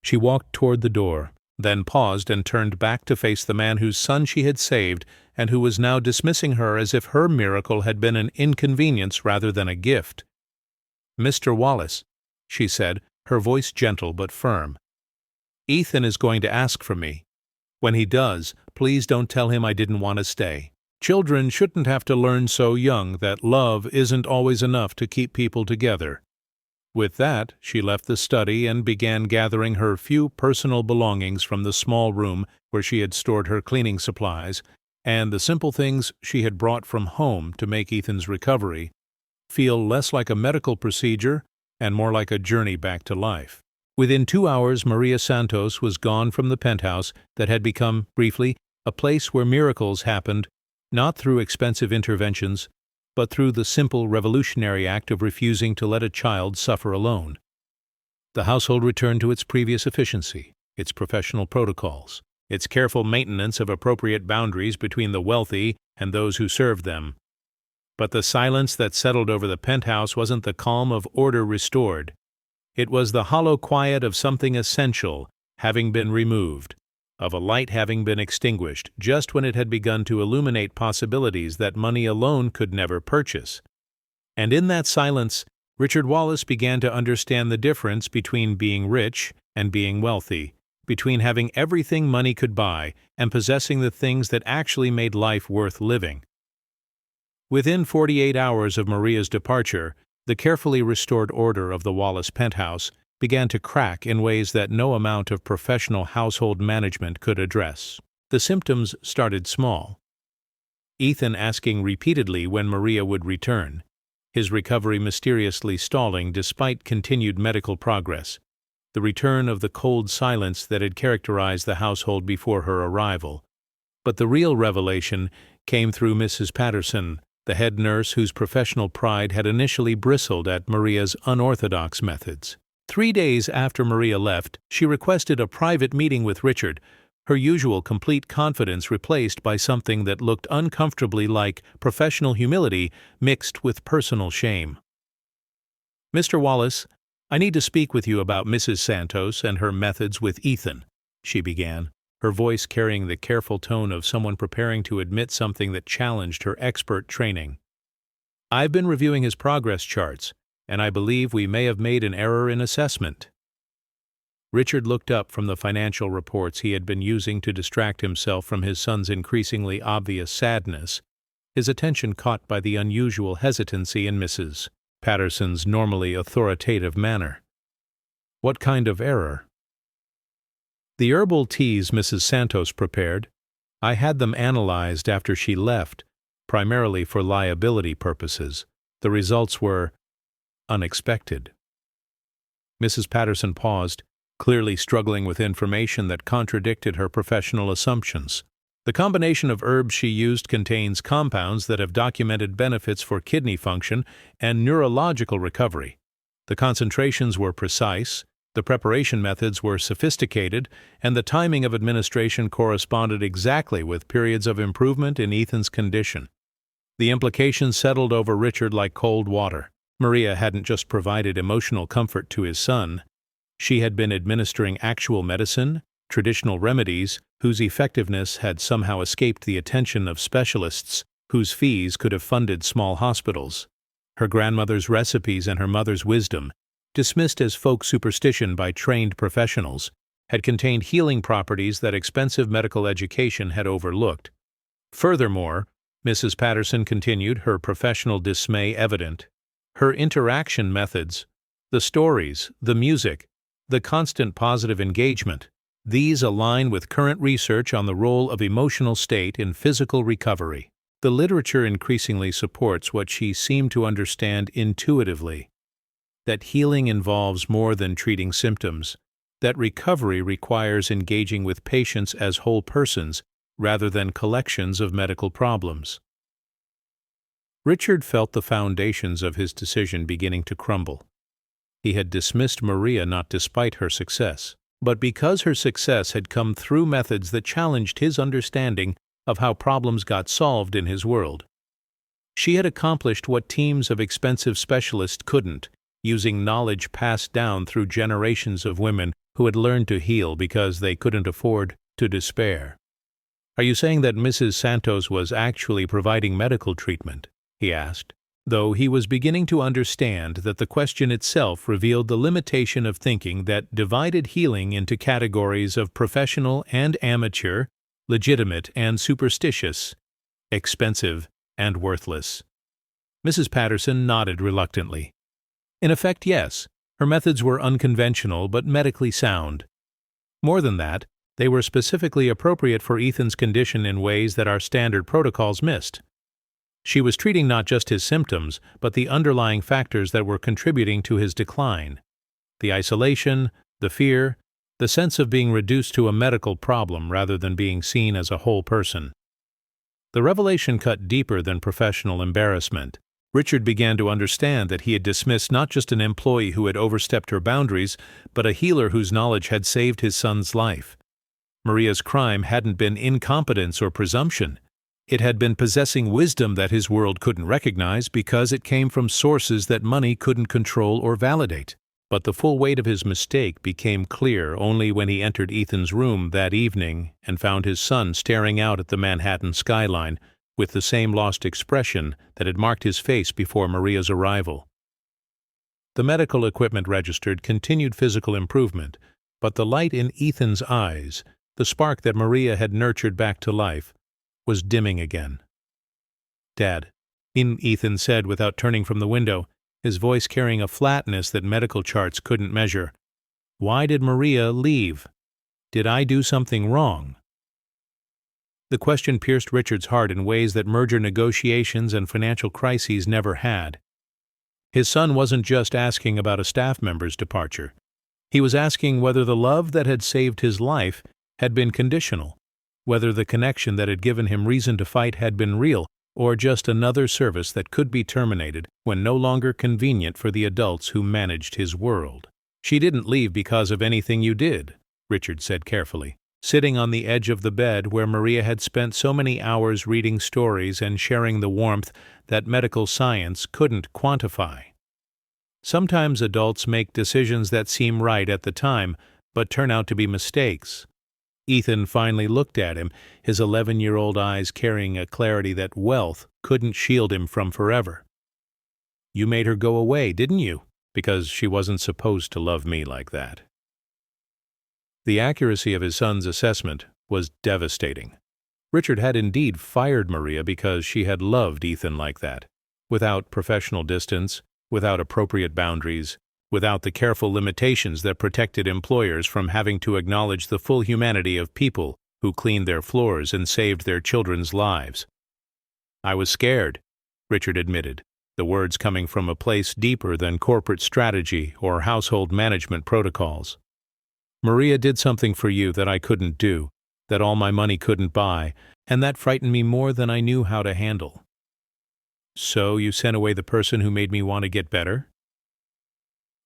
She walked toward the door, then paused and turned back to face the man whose son she had saved and who was now dismissing her as if her miracle had been an inconvenience rather than a gift. "Mr. Wallace," she said, her voice gentle but firm, "Ethan is going to ask for me. When he does, please don't tell him I didn't want to stay. Children shouldn't have to learn so young that love isn't always enough to keep people together." With that, she left the study and began gathering her few personal belongings from the small room where she had stored her cleaning supplies, and the simple things she had brought from home to make Ethan's recovery feel less like a medical procedure and more like a journey back to life. Within 2 hours, Maria Santos was gone from the penthouse that had become, briefly, a place where miracles happened, not through expensive interventions, but through the simple revolutionary act of refusing to let a child suffer alone. The household returned to its previous efficiency, its professional protocols, its careful maintenance of appropriate boundaries between the wealthy and those who served them. But the silence that settled over the penthouse wasn't the calm of order restored. It was the hollow quiet of something essential having been removed, of a light having been extinguished just when it had begun to illuminate possibilities that money alone could never purchase. And in that silence, Richard Wallace began to understand the difference between being rich and being wealthy, between having everything money could buy and possessing the things that actually made life worth living. Within 48 hours of Maria's departure, the carefully restored order of the Wallace penthouse began to crack in ways that no amount of professional household management could address. The symptoms started small. Ethan asking repeatedly when Maria would return, his recovery mysteriously stalling despite continued medical progress, the return of the cold silence that had characterized the household before her arrival. But the real revelation came through Mrs. Patterson, the head nurse whose professional pride had initially bristled at Maria's unorthodox methods. 3 days after Maria left, she requested a private meeting with Richard, her usual complete confidence replaced by something that looked uncomfortably like professional humility mixed with personal shame. "Mr. Wallace, I need to speak with you about Mrs. Santos and her methods with Ethan," she began, her voice carrying the careful tone of someone preparing to admit something that challenged her expert training. "I've been reviewing his progress charts, and I believe we may have made an error in assessment." Richard looked up from the financial reports he had been using to distract himself from his son's increasingly obvious sadness, his attention caught by the unusual hesitancy in Mrs. Patterson's normally authoritative manner. "What kind of error?" "The herbal teas Mrs. Santos prepared. I had them analyzed after she left, primarily for liability purposes. The results were unexpected." Mrs. Patterson paused, clearly struggling with information that contradicted her professional assumptions. "The combination of herbs she used contains compounds that have documented benefits for kidney function and neurological recovery. The concentrations were precise, the preparation methods were sophisticated, and the timing of administration corresponded exactly with periods of improvement in Ethan's condition." The implications settled over Richard like cold water. Maria hadn't just provided emotional comfort to his son. She had been administering actual medicine, traditional remedies, whose effectiveness had somehow escaped the attention of specialists whose fees could have funded small hospitals. Her grandmother's recipes and her mother's wisdom, dismissed as folk superstition by trained professionals, had contained healing properties that expensive medical education had overlooked. Furthermore, Mrs. Patterson continued, her professional dismay evident, her interaction methods, the stories, the music, the constant positive engagement, these align with current research on the role of emotional state in physical recovery. The literature increasingly supports what she seemed to understand intuitively, that healing involves more than treating symptoms, that recovery requires engaging with patients as whole persons rather than collections of medical problems. Richard felt the foundations of his decision beginning to crumble. He had dismissed Maria not despite her success, but because her success had come through methods that challenged his understanding of how problems got solved in his world. She had accomplished what teams of expensive specialists couldn't, using knowledge passed down through generations of women who had learned to heal because they couldn't afford to despair. "Are you saying that Mrs. Santos was actually providing medical treatment?" he asked, though he was beginning to understand that the question itself revealed the limitation of thinking that divided healing into categories of professional and amateur, legitimate and superstitious, expensive and worthless. Mrs. Patterson nodded reluctantly. In effect, yes, her methods were unconventional but medically sound. More than that, they were specifically appropriate for Ethan's condition in ways that our standard protocols missed. She was treating not just his symptoms, but the underlying factors that were contributing to his decline. The isolation, the fear, the sense of being reduced to a medical problem rather than being seen as a whole person. The revelation cut deeper than professional embarrassment. Richard began to understand that he had dismissed not just an employee who had overstepped her boundaries, but a healer whose knowledge had saved his son's life. Maria's crime hadn't been incompetence or presumption. It had been possessing wisdom that his world couldn't recognize because it came from sources that money couldn't control or validate. But the full weight of his mistake became clear only when he entered Ethan's room that evening and found his son staring out at the Manhattan skyline with the same lost expression that had marked his face before Maria's arrival. The medical equipment registered continued physical improvement, but the light in Ethan's eyes, the spark that Maria had nurtured back to life, was dimming again. "Dad," Ethan said without turning from the window, his voice carrying a flatness that medical charts couldn't measure. "Why did Maria leave? Did I do something wrong?" The question pierced Richard's heart in ways that merger negotiations and financial crises never had. His son wasn't just asking about a staff member's departure. He was asking whether the love that had saved his life had been conditional, whether the connection that had given him reason to fight had been real, or just another service that could be terminated when no longer convenient for the adults who managed his world. "She didn't leave because of anything you did," Richard said carefully, sitting on the edge of the bed where Maria had spent so many hours reading stories and sharing the warmth that medical science couldn't quantify. Sometimes adults make decisions that seem right at the time, but turn out to be mistakes. Ethan finally looked at him, his 11-year-old eyes carrying a clarity that wealth couldn't shield him from forever. "You made her go away, didn't you? Because she wasn't supposed to love me like that." The accuracy of his son's assessment was devastating. Richard had indeed fired Maria because she had loved Ethan like that, without professional distance, without appropriate boundaries, without the careful limitations that protected employers from having to acknowledge the full humanity of people who cleaned their floors and saved their children's lives. "I was scared," Richard admitted, the words coming from a place deeper than corporate strategy or household management protocols. "Maria did something for you that I couldn't do, that all my money couldn't buy, and that frightened me more than I knew how to handle." "So you sent away the person who made me want to get better?"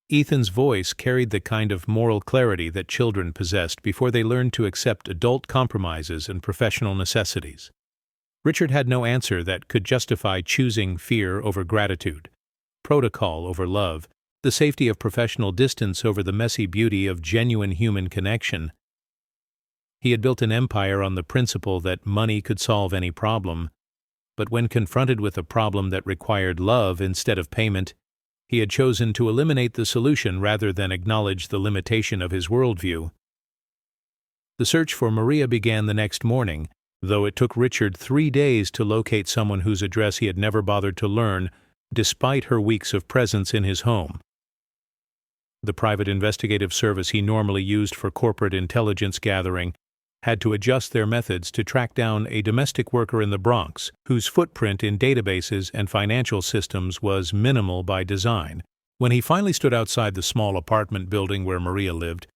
Ethan's voice carried the kind of moral clarity that children possessed before they learned to accept adult compromises and professional necessities. Richard had no answer that could justify choosing fear over gratitude, protocol over love, the safety of professional distance over the messy beauty of genuine human connection. He had built an empire on the principle that money could solve any problem, but when confronted with a problem that required love instead of payment, he had chosen to eliminate the solution rather than acknowledge the limitation of his worldview. The search for Maria began the next morning, though it took Richard 3 days to locate someone whose address he had never bothered to learn, despite her weeks of presence in his home. The private investigative service he normally used for corporate intelligence gathering had to adjust their methods to track down a domestic worker in the Bronx whose footprint in databases and financial systems was minimal by design. When he finally stood outside the small apartment building where Maria lived,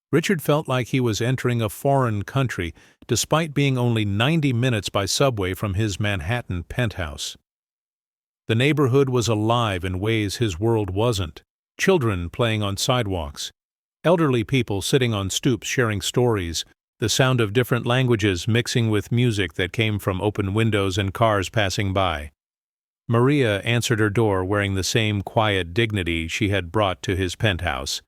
Richard felt like he was entering a foreign country despite being only 90 minutes by subway from his Manhattan penthouse. The neighborhood was alive in ways his world wasn't. Children playing on sidewalks, elderly people sitting on stoops sharing stories, the sound of different languages mixing with music that came from open windows and cars passing by. Maria answered her door wearing the same quiet dignity she had brought to his penthouse,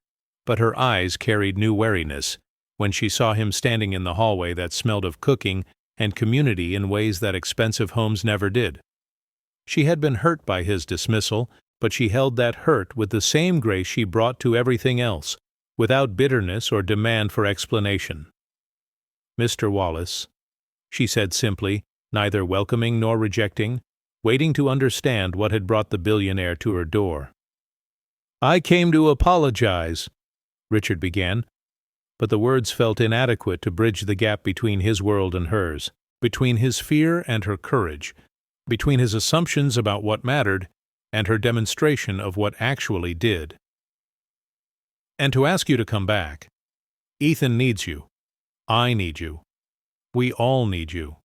but her eyes carried new wariness when she saw him standing in the hallway that smelled of cooking and community in ways that expensive homes never did. She had been hurt by his dismissal, but she held that hurt with the same grace she brought to everything else, without bitterness or demand for explanation. "Mr. Wallace," she said simply, neither welcoming nor rejecting, waiting to understand what had brought the billionaire to her door. "I came to apologize," Richard began, but the words felt inadequate to bridge the gap between his world and hers, between his fear and her courage, between his assumptions about what mattered and her demonstration of what actually did. "And to ask you to come back. Ethan needs you. I need you. We all need you."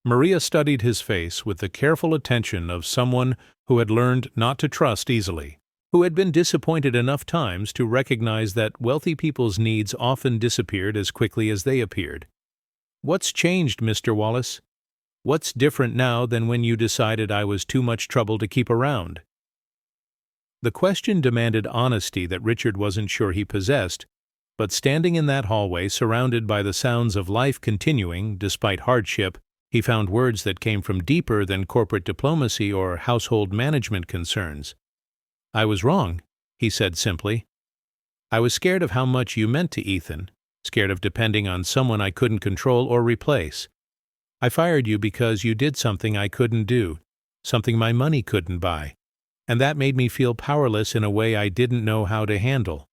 Maria studied his face with the careful attention of someone who had learned not to trust easily, who had been disappointed enough times to recognize that wealthy people's needs often disappeared as quickly as they appeared. "What's changed, Mr. Wallace? What's different now than when you decided I was too much trouble to keep around?" The question demanded honesty that Richard wasn't sure he possessed, but standing in that hallway surrounded by the sounds of life continuing despite hardship, he found words that came from deeper than corporate diplomacy or household management concerns. "I was wrong," he said simply. "I was scared of how much you meant to Ethan, scared of depending on someone I couldn't control or replace. I fired you because you did something I couldn't do, something my money couldn't buy, and that made me feel powerless in a way I didn't know how to handle."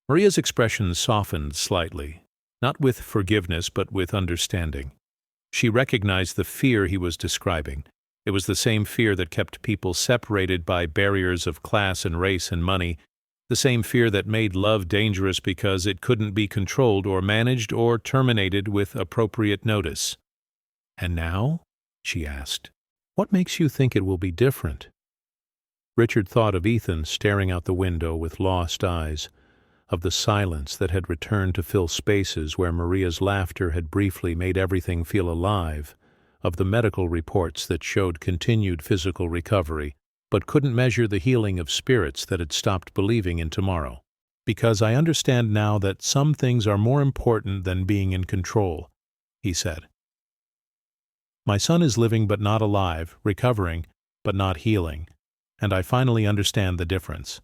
Maria's expression softened slightly, not with forgiveness but with understanding. She recognized the fear he was describing. It was the same fear that kept people separated by barriers of class and race and money, the same fear that made love dangerous because it couldn't be controlled or managed or terminated with appropriate notice. "And now?" she asked. "What makes you think it will be different?" Richard thought of Ethan staring out the window with lost eyes, of the silence that had returned to fill spaces where Maria's laughter had briefly made everything feel alive, of the medical reports that showed continued physical recovery, but couldn't measure the healing of spirits that had stopped believing in tomorrow. "Because I understand now that some things are more important than being in control," he said. "My son is living but not alive, recovering but not healing, and I finally understand the difference.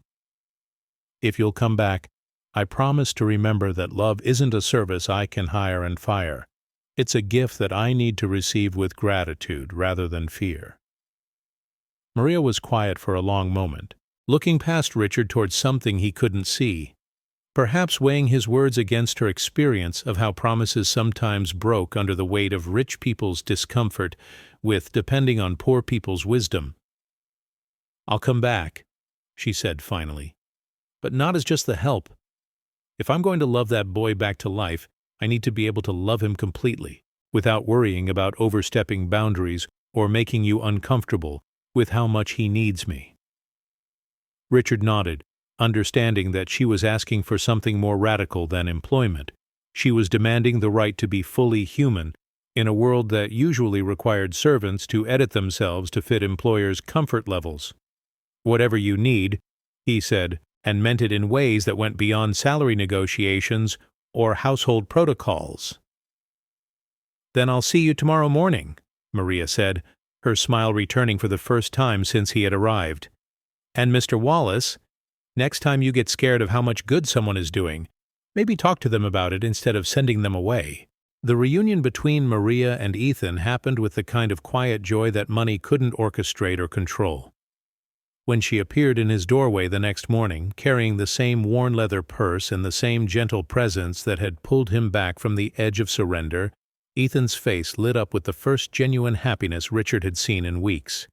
If you'll come back, I promise to remember that love isn't a service I can hire and fire. It's a gift that I need to receive with gratitude rather than fear." Maria was quiet for a long moment, looking past Richard towards something he couldn't see, perhaps weighing his words against her experience of how promises sometimes broke under the weight of rich people's discomfort with depending on poor people's wisdom. "I'll come back," she said finally, "but not as just the help. If I'm going to love that boy back to life, I need to be able to love him completely, without worrying about overstepping boundaries or making you uncomfortable with how much he needs me." Richard nodded, understanding that she was asking for something more radical than employment. She was demanding the right to be fully human in a world that usually required servants to edit themselves to fit employers' comfort levels. "Whatever you need," he said, and meant it in ways that went beyond salary negotiations or household protocols. "Then I'll see you tomorrow morning," Maria said, her smile returning for the first time since he had arrived. "And Mr. Wallace, next time you get scared of how much good someone is doing, maybe talk to them about it instead of sending them away." The reunion between Maria and Ethan happened with the kind of quiet joy that money couldn't orchestrate or control. When she appeared in his doorway the next morning, carrying the same worn leather purse and the same gentle presence that had pulled him back from the edge of surrender, Ethan's face lit up with the first genuine happiness Richard had seen in weeks.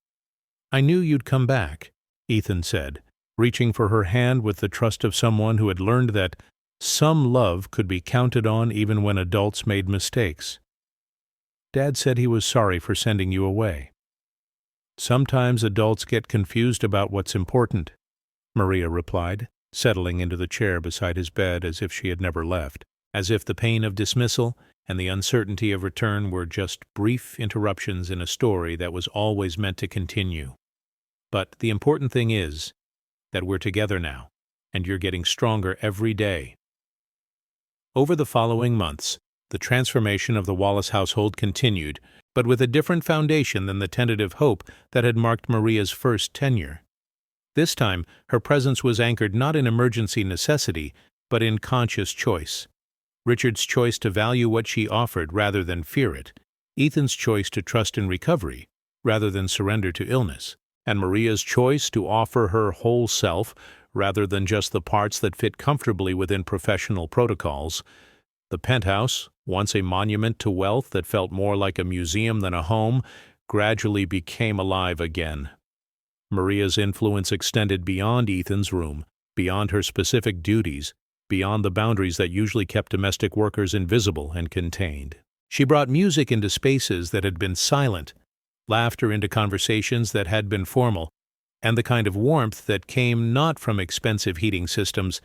"I knew you'd come back," Ethan said, reaching for her hand with the trust of someone who had learned that some love could be counted on even when adults made mistakes. "Dad said he was sorry for sending you away." "Sometimes adults get confused about what's important," Maria replied, settling into the chair beside his bed as if she had never left, as if the pain of dismissal and the uncertainty of return were just brief interruptions in a story that was always meant to continue. "But the important thing is that we're together now, and you're getting stronger every day." Over the following months, the transformation of the Wallace household continued, but with a different foundation than the tentative hope that had marked Maria's first tenure. This time, her presence was anchored not in emergency necessity, but in conscious choice. Richard's choice to value what she offered rather than fear it, Ethan's choice to trust in recovery rather than surrender to illness, and Maria's choice to offer her whole self rather than just the parts that fit comfortably within professional protocols. The penthouse, once a monument to wealth that felt more like a museum than a home, gradually became alive again. Maria's influence extended beyond Ethan's room, beyond her specific duties, beyond the boundaries that usually kept domestic workers invisible and contained. She brought music into spaces that had been silent, laughter into conversations that had been formal, and the kind of warmth that came not from expensive heating systems,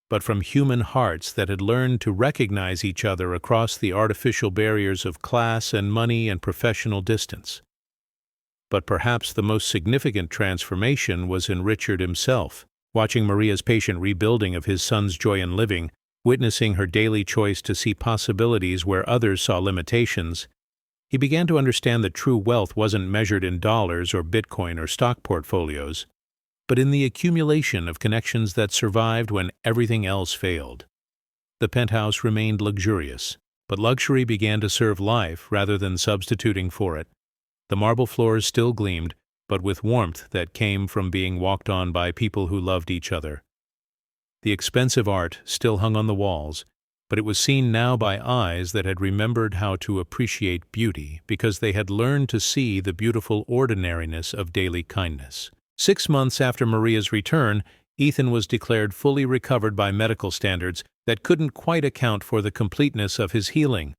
but from human hearts that had learned to recognize each other across the artificial barriers of class and money and professional distance. But perhaps the most significant transformation was in Richard himself. Watching Maria's patient rebuilding of his son's joy in living, witnessing her daily choice to see possibilities where others saw limitations, he began to understand that true wealth wasn't measured in dollars or Bitcoin or stock portfolios, but in the accumulation of connections that survived when everything else failed. The penthouse remained luxurious, but luxury began to serve life rather than substituting for it. The marble floors still gleamed, but with warmth that came from being walked on by people who loved each other. The expensive art still hung on the walls, but it was seen now by eyes that had remembered how to appreciate beauty because they had learned to see the beautiful ordinariness of daily kindness. 6 months after Maria's return, Ethan was declared fully recovered by medical standards that couldn't quite account for the completeness of his healing.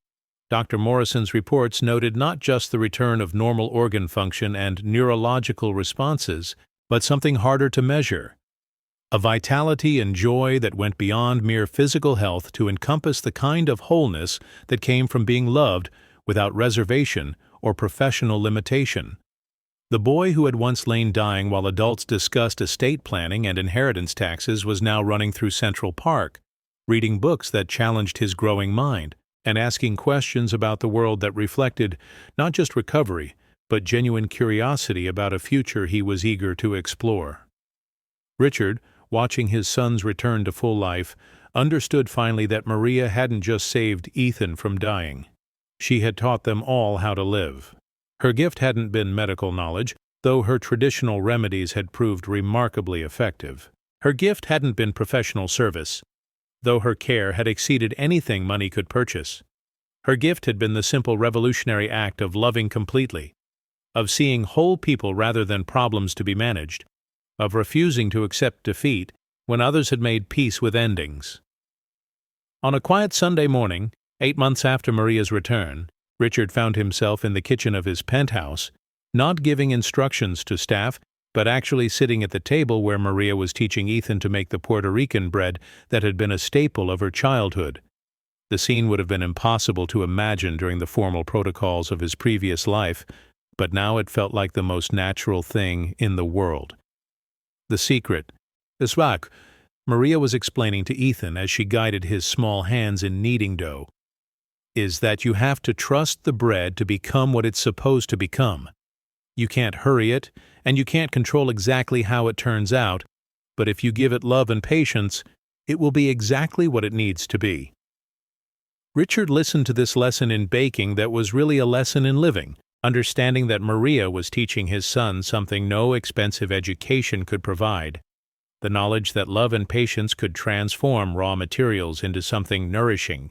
Dr. Morrison's reports noted not just the return of normal organ function and neurological responses, but something harder to measure: a vitality and joy that went beyond mere physical health to encompass the kind of wholeness that came from being loved without reservation or professional limitation. The boy who had once lain dying while adults discussed estate planning and inheritance taxes was now running through Central Park, reading books that challenged his growing mind, and asking questions about the world that reflected not just recovery, but genuine curiosity about a future he was eager to explore. Richard, watching his son's return to full life, understood finally that Maria hadn't just saved Ethan from dying. She had taught them all how to live. Her gift hadn't been medical knowledge, though her traditional remedies had proved remarkably effective. Her gift hadn't been professional service, though her care had exceeded anything money could purchase. Her gift had been the simple revolutionary act of loving completely, of seeing whole people rather than problems to be managed, of refusing to accept defeat when others had made peace with endings. On a quiet Sunday morning, 8 months after Maria's return, Richard found himself in the kitchen of his penthouse, not giving instructions to staff, but actually sitting at the table where Maria was teaching Ethan to make the Puerto Rican bread that had been a staple of her childhood. The scene would have been impossible to imagine during the formal protocols of his previous life, but now it felt like the most natural thing in the world. The secret, Iswak, Maria was explaining to Ethan as she guided his small hands in kneading dough, is that you have to trust the bread to become what it's supposed to become. You can't hurry it, and you can't control exactly how it turns out, but if you give it love and patience, it will be exactly what it needs to be. Richard listened to this lesson in baking that was really a lesson in living, understanding that Maria was teaching his son something no expensive education could provide: the knowledge that love and patience could transform raw materials into something nourishing,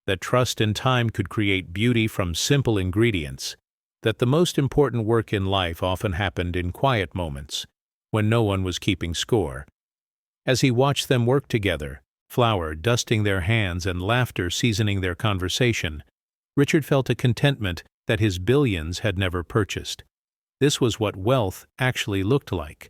that trust and time could create beauty from simple ingredients, that the most important work in life often happened in quiet moments, when no one was keeping score. As he watched them work together, flour dusting their hands and laughter seasoning their conversation, Richard felt a contentment that his billions had never purchased. This was what wealth actually looked like.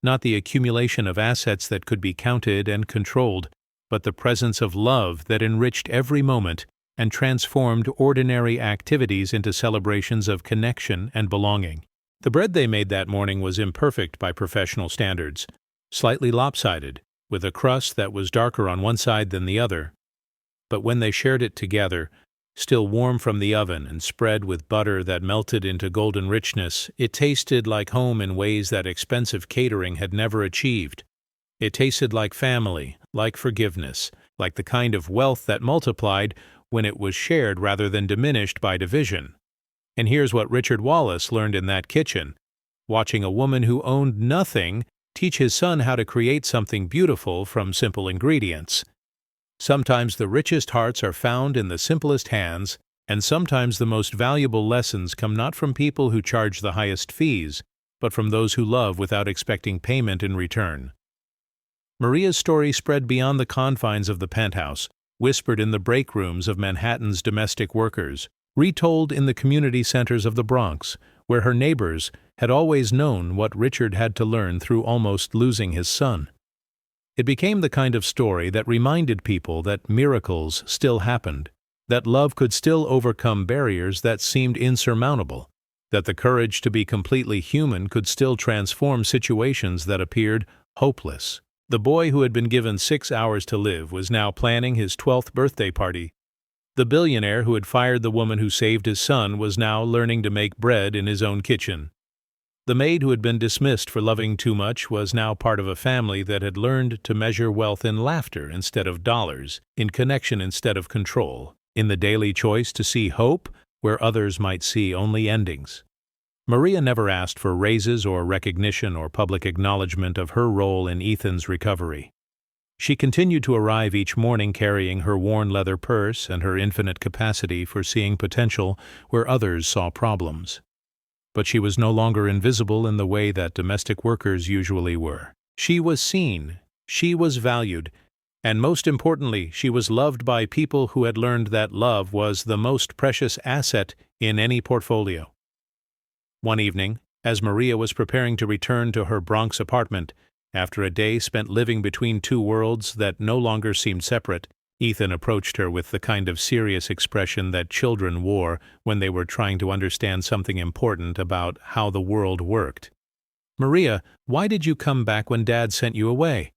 Not the accumulation of assets that could be counted and controlled, but the presence of love that enriched every moment and transformed ordinary activities into celebrations of connection and belonging. The bread they made that morning was imperfect by professional standards, slightly lopsided, with a crust that was darker on one side than the other. But when they shared it together, still warm from the oven and spread with butter that melted into golden richness, it tasted like home in ways that expensive catering had never achieved. It tasted like family, like forgiveness, like the kind of wealth that multiplied when it was shared rather than diminished by division. And here's what Richard Wallace learned in that kitchen, watching a woman who owned nothing teach his son how to create something beautiful from simple ingredients. Sometimes the richest hearts are found in the simplest hands, and sometimes the most valuable lessons come not from people who charge the highest fees, but from those who love without expecting payment in return. Maria's story spread beyond the confines of the penthouse, whispered in the break rooms of Manhattan's domestic workers, retold in the community centers of the Bronx, where her neighbors had always known what Richard had to learn through almost losing his son. It became the kind of story that reminded people that miracles still happened, that love could still overcome barriers that seemed insurmountable, that the courage to be completely human could still transform situations that appeared hopeless. The boy who had been given 6 hours to live was now planning his 12th birthday party. The billionaire who had fired the woman who saved his son was now learning to make bread in his own kitchen. The maid who had been dismissed for loving too much was now part of a family that had learned to measure wealth in laughter instead of dollars, in connection instead of control, in the daily choice to see hope where others might see only endings. Maria never asked for raises or recognition or public acknowledgement of her role in Ethan's recovery. She continued to arrive each morning carrying her worn leather purse and her infinite capacity for seeing potential where others saw problems. But she was no longer invisible in the way that domestic workers usually were. She was seen, she was valued, and most importantly, she was loved by people who had learned that love was the most precious asset in any portfolio. One evening, as Maria was preparing to return to her Bronx apartment, after a day spent living between two worlds that no longer seemed separate, Ethan approached her with the kind of serious expression that children wore when they were trying to understand something important about how the world worked. "Maria, why did you come back when Dad sent you away?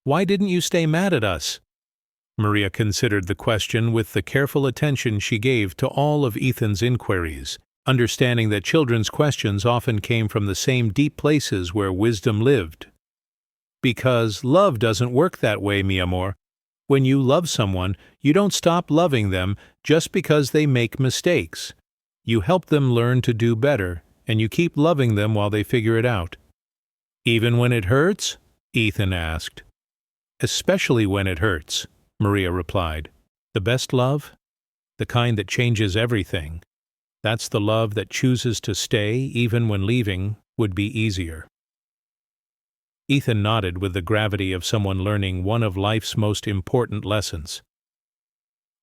Why didn't you stay mad at us?" Maria considered the question with the careful attention she gave to all of Ethan's inquiries, understanding that children's questions often came from the same deep places where wisdom lived. "Because love doesn't work that way, mi amor. When you love someone, you don't stop loving them just because they make mistakes. You help them learn to do better, and you keep loving them while they figure it out." "Even when it hurts?" Ethan asked. "Especially when it hurts," Maria replied. "The best love? The kind that changes everything. That's the love that chooses to stay even when leaving would be easier." Ethan nodded with the gravity of someone learning one of life's most important lessons.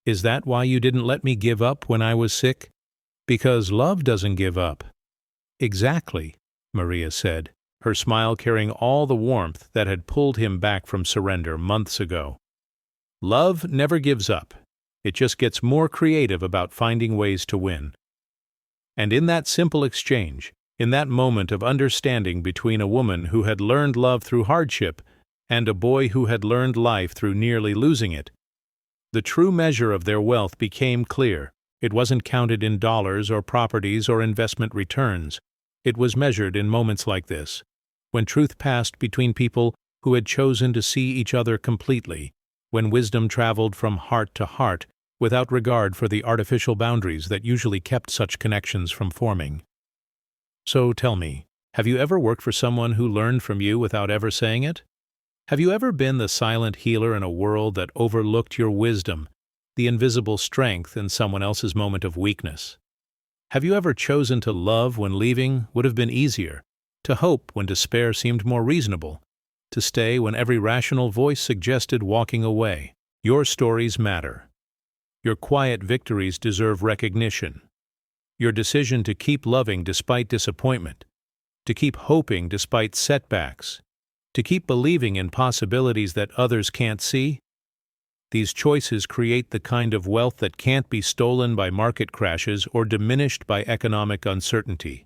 "Is that why you didn't let me give up when I was sick? Because love doesn't give up." "Exactly," Maria said, her smile carrying all the warmth that had pulled him back from surrender months ago. "Love never gives up. It just gets more creative about finding ways to win." And in that simple exchange, in that moment of understanding between a woman who had learned love through hardship and a boy who had learned life through nearly losing it, the true measure of their wealth became clear. It wasn't counted in dollars or properties or investment returns. It was measured in moments like this, when truth passed between people who had chosen to see each other completely, when wisdom traveled from heart to heart without regard for the artificial boundaries that usually kept such connections from forming. So tell me, have you ever worked for someone who learned from you without ever saying it? Have you ever been the silent healer in a world that overlooked your wisdom, the invisible strength in someone else's moment of weakness? Have you ever chosen to love when leaving would have been easier, to hope when despair seemed more reasonable, to stay when every rational voice suggested walking away? Your stories matter. Your quiet victories deserve recognition. Your decision to keep loving despite disappointment, to keep hoping despite setbacks, to keep believing in possibilities that others can't see, these choices create the kind of wealth that can't be stolen by market crashes or diminished by economic uncertainty.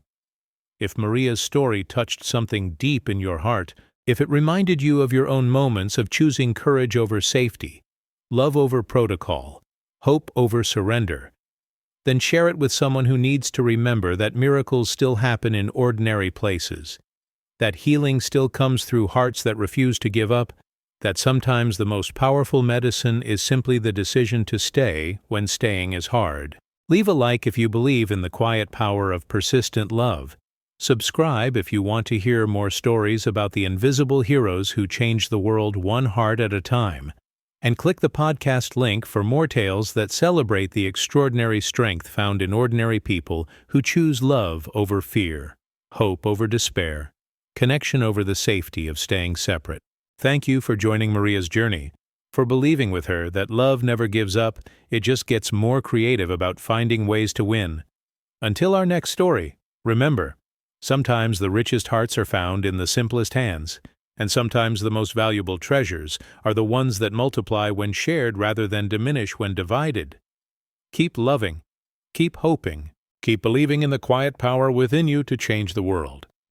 If Maria's story touched something deep in your heart, if it reminded you of your own moments of choosing courage over safety, love over protocol, hope over surrender, then share it with someone who needs to remember that miracles still happen in ordinary places, that healing still comes through hearts that refuse to give up, that sometimes the most powerful medicine is simply the decision to stay when staying is hard. Leave a like if you believe in the quiet power of persistent love. Subscribe if you want to hear more stories about the invisible heroes who change the world one heart at a time. And click the podcast link for more tales that celebrate the extraordinary strength found in ordinary people who choose love over fear, hope over despair, connection over the safety of staying separate. Thank you for joining Maria's journey. for believing with her that love never gives up, it just gets more creative about finding ways to win. Until our next story, remember, sometimes the richest hearts are found in the simplest hands, and sometimes the most valuable treasures are the ones that multiply when shared rather than diminish when divided. Keep loving, keep hoping, keep believing in the quiet power within you to change the world.